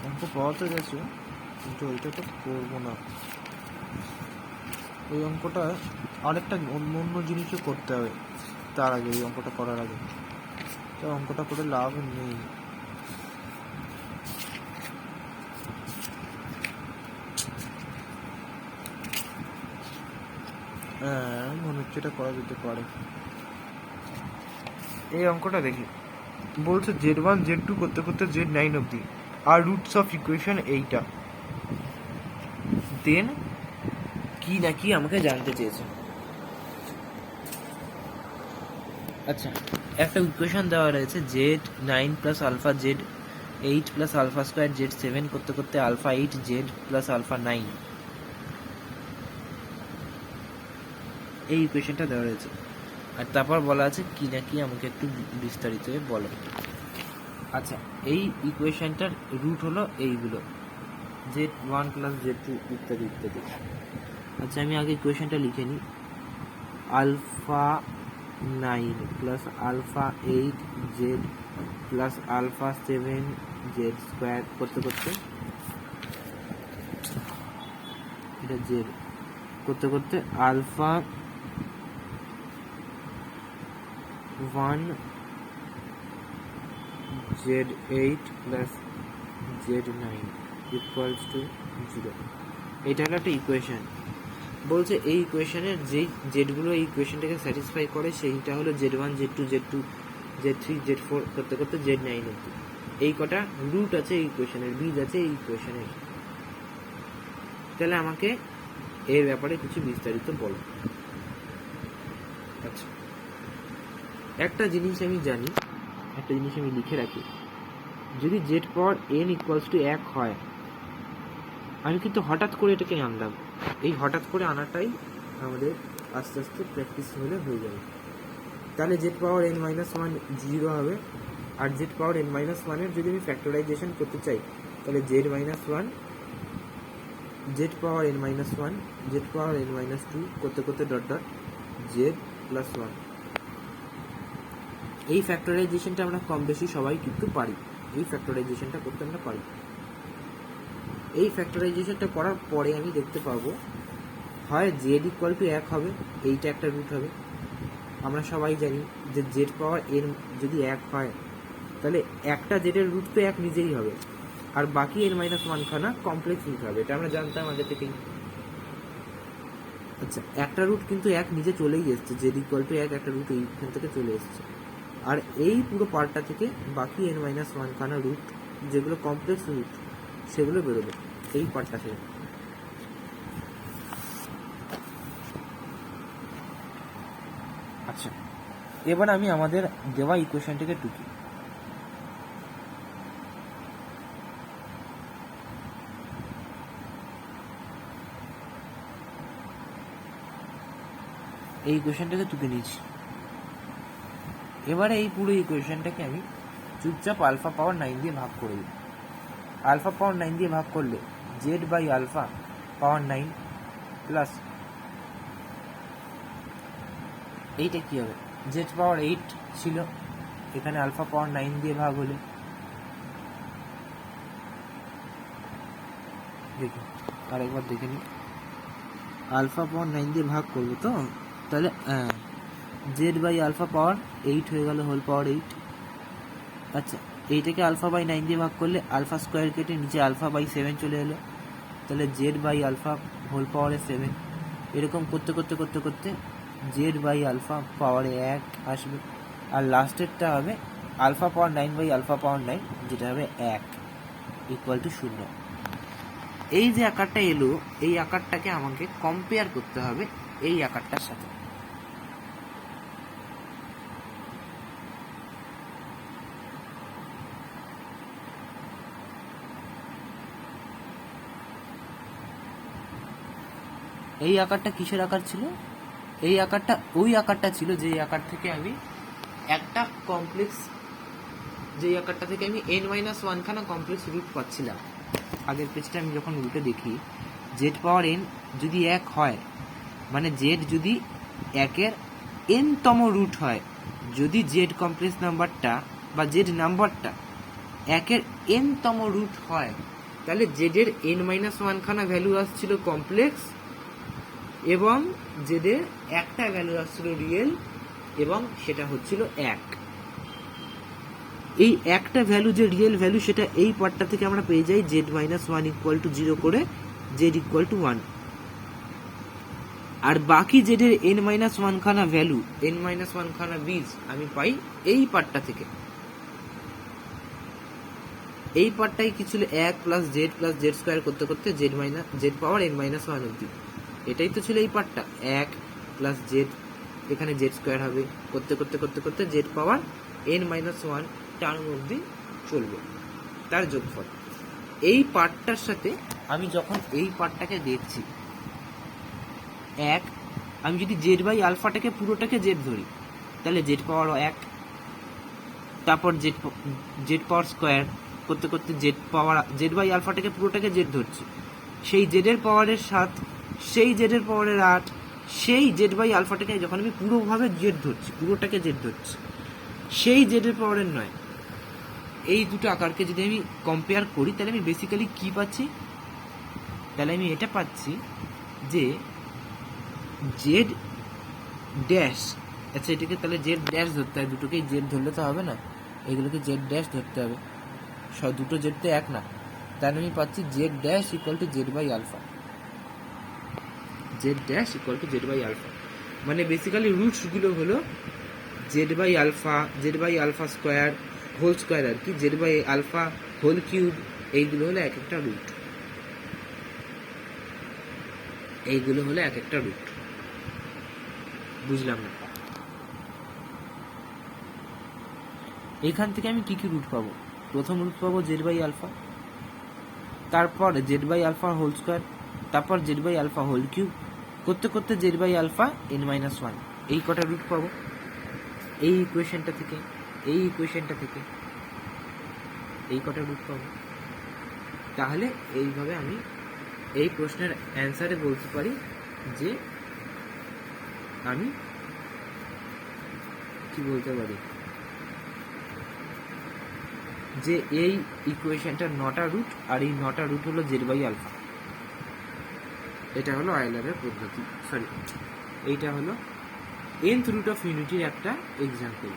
Speaker 1: অঙ্ক পাওয়া তো গেছে, কিন্তু ওইটা তো করবো না। ওই অঙ্কটা আরেকটা অন্য অন্য জিনিসও করতে হবে তার আগে, এই অঙ্কটা করার আগে। তো অঙ্কটা করে লাভ নেই। হ্যাঁ, মনে হচ্ছে এটা করা যেতে পারে। এই অঙ্কটা দেখি, বলছে Z1 Z2 করতে করতে Z9 অবধি আর রুটস অফ ইকুয়েশন এইটা। দেন কি না কি আমাকে জানতে চেয়েছে। আচ্ছা, একটা ইকুয়েশন দেওয়া রয়েছে Z9 plus alpha Z8 plus alpha square Z7 করতে করতে আলফা 8 Z প্লাস আলফা 9, এই ইকুয়েশনটা দেওয়া রয়েছে। আর তারপর বলা আছে কি না কি আমাকে একটু বিস্তারিত বলো। আচ্ছা, এই ইকুয়েশনটার রুট হলো এইগুলো, Z1 প্লাস Z2 ইত্যাদি ইত্যাদি। আচ্ছা, আমি আগে ইকুয়েশনটা লিখে নিই। Alpha 9 plus alpha 8 Z plus alpha 7 Z square করতে করতে, এটা Z করতে করতে alpha 1 Z8 plus Z9 equals to 0। এটা হলো একটা ইকুয়েশন। বলছে এই ইকুয়েশনের যেই জেডগুলো এই ইকুয়েশনটাকে স্যাটিসফাই করে সেইটা হলো Z1 Z2 Z2 Z3 Z4 করতে করতে Z9 অবধি। এই কটা রুট আছে এই ইকুয়েশনের, বীজ আছে এই ইকুয়েশনের। তাহলে আমাকে এর ব্যাপারে কিছু বিস্তারিত বলো। আচ্ছা, একটা জিনিস আমি জানি, একটা জিনিস আমি লিখে রাখি, যদি Z power n equals to 1 হয়, আমি কিন্তু হঠাৎ করে এটাকে আনলাম। এই হঠাৎ করে আনাটাই আমাদের আস্তে আস্তে প্র্যাকটিস হলে হয়ে যাবে। তাহলে Z পাওয়ার n মাইনাস 1 0 হবে। আর Z পাওয়ার n মাইনাস 1-এর যদি আমি ফ্যাক্টরাইজেশন করতে চাই, তাহলে Z মাইনাস 1 Z পাওয়ার n মাইনাস 1 Z পাওয়ার n মাইনাস 2 করতে করতে ডট ডট Z প্লাস 1। এই ফ্যাক্টরাইজেশনটা আমরা কম বেশি সবাই কিন্তু পারি, এই ফ্যাক্টরাইজেশনটা করতে আমরা পারি। এই ফ্যাক্টরাইজেশনটা করার পরে আমি দেখতে পাবো হয় Z ইকুয়াল টু 1 হবে, এইটা একটা রুট হবে। আমরা সবাই জানি যে Z পাওয়ার n যদি 1 হয়, তাহলে একটা Z এর রুট তো 1 নিজেই হবে, আর বাকি n মাইনাস 1 খানা কমপ্লেক্স রুট হবে। এটা আমরা জানতাম আগে থেকেই। আচ্ছা, একটা রুট কিন্তু 1 নিজে চলেই এসছে, Z ইকুয়াল টু 1 একটা রুট এইখান থেকে চলে এসছে। আর এই পুরো পার্টটা থেকে বাকি n মাইনাস 1 খানা রুট যেগুলো কমপ্লেক্স রুট সেগুলো বেরোবে এই পার্টটা থেকে। আচ্ছা, এবার আমি আমাদের দেওয়া ইকুয়েশনটাকে টুকি। এই ইকুয়েশনটাকে টুকে নিয়েছি। এবারে এই পুরো ইকুয়েশনটাকে আমি চুপচাপ আলফা পাওয়ার 9 দিয়ে ভাগ করে দিই। আলফা পাওয়ার 9 দিয়ে ভাগ করলে Z by alpha power 9 plus এইটা কী হবে, Z পাওয়ার 8 ছিল, এখানে আলফা পাওয়ার 9 দিয়ে ভাগ হলে দেখি আরেকবার দেখে নিই। আলফা পাওয়ার 9 দিয়ে ভাগ করবো তো, তাহলে জেড বাই আলফা পাওয়ার 8 হয়ে গেল, হোল পাওয়ার 8। আচ্ছা, এইটাকে আলফা বাই 9 দিয়ে ভাগ করলে আলফা স্কোয়ার কেটে নিচে আলফা বাই 7 চলে এলো, তাহলে জেড বাই আলফা হোল পাওয়ারে 7। এরকম করতে করতে করতে করতে জেড বাই আলফা পাওয়ারে 1 আসবে, আর লাস্টেরটা হবে alpha power 9 by alpha power 9, যেটা হবে 1 ইকুয়াল টু 0। এই যে আকারটা এলো, এই আকারটাকে আমাকে কম্পেয়ার করতে হবে এই আকারটার সাথে। এই আকারটা কিসের আকার ছিল? এই আকারটা ওই আকারটা ছিল যে আকার থেকে আমি একটা কমপ্লেক্স, যে আকারটা থেকে আমি n-1 খানা কমপ্লেক্স রুট পাচ্ছিলাম। আগের পেজটা আমি যখন রুটে দেখি, জেড পাওয়ার n যদি 1 হয়, মানে জেড যদি 1-এর n-তম রুট হয়, যদি জেড কমপ্লেক্স নাম্বারটা বা জেড নাম্বারটা 1-এর n-তম রুট হয়, তাহলে জেডের n-1 খানা ভ্যালু আসছিল কমপ্লেক্স, এবং জেডের একটা ভ্যালু আসছিল রিয়েল, এবং সেটা হচ্ছিল 1। এই একটা ভ্যালু যে রিয়েল ভ্যালু, সেটা এই পার্টটা থেকে আমরা পেয়ে যাই z-1 ইকুয়াল টু 0 করে z ইকুয়াল টু 1। আর বাকি জেডের n-1 খানা ভ্যালু, n-1 খানা বীজ আমি পাই এই পার্টটা থেকে। এই পার্টটাই কি ছিল 1 প্লাস জেড স্কোয়ার করতে করতে জেড পাওয়ার n-1 অব্দি। এটাই তো ছিল এই পার্টটা, 1 প্লাস জেড, এখানে জেড স্কোয়ার হবে, করতে করতে করতে করতে জেড পাওয়ার n-1 টার্ম অব্দি চলবে, তার যোগফল। এই পার্টটার সাথে আমি যখন এই পার্টটাকে দেখছি, আমি যদি জেড বাই আলফাটাকে পুরোটাকে জেড ধরি, তাহলে জেড পাওয়ার 1, তারপর জেড পাওয়ার স্কোয়ার করতে করতে জেড বাই আলফাটাকে পুরোটাকে জেড ধরছি, সেই জেডের পাওয়ারের 7, সেই জেডের পাওয়ারের 8, সেই জেড বাই আলফাটাকে যখন আমি পুরোভাবে জেড ধরছি, পুরোটাকে জেড ধরছি, সেই জেডের পাওয়ারের 9। এই দুটো আকারকে যদি আমি কম্পেয়ার করি, তাহলে আমি বেসিক্যালি কি পাচ্ছি? তাহলে আমি এটা পাচ্ছি যে জেড ড্যাশ, আচ্ছা এটাকে তাহলে জেড ড্যাশ ধরতে হবে, দুটোকেই জেড ধরলে তো হবে না, এগুলোকে জেড ড্যাশ ধরতে হবে, দুটো জেড তো এক না। তাহলে আমি পাচ্ছি z dash equal to z by alpha, z dash equal to z by alpha. মানে বেসিক্যালি রুটসগুলো হলো z by alpha square, whole square আর কি, z by alpha whole cube, এইগুলো হলো এক একটা রুট, এইগুলো হলো এক একটা রুট। বুঝলাম না? এখান থেকে আমি কি কি রুট পাবো? প্রথম রুট পাবো জেড বাই আলফা, তারপর z by alpha whole square, তারপর z by alpha whole cube, করতে করতে জেড বাই আলফা n-1, এই কটা রুট পাবো এই ইকুয়েশনটা থেকে, এই ইকুয়েশনটা থেকে এই কটা রুট পাবো। তাহলে এইভাবে আমি এই প্রশ্নের অ্যান্সারে বলতে পারি যে আমি কি বলতে পারি, যে এই ইকুয়েশনটার 9টা রুট, আর এই 9টা রুট হলো জেড বাই আলফা। এটা হলো আয়লারের পদ্ধতি, সরি এইটা হলো nth রুট অফ ইউনিটির একটা এক্সাম্পল।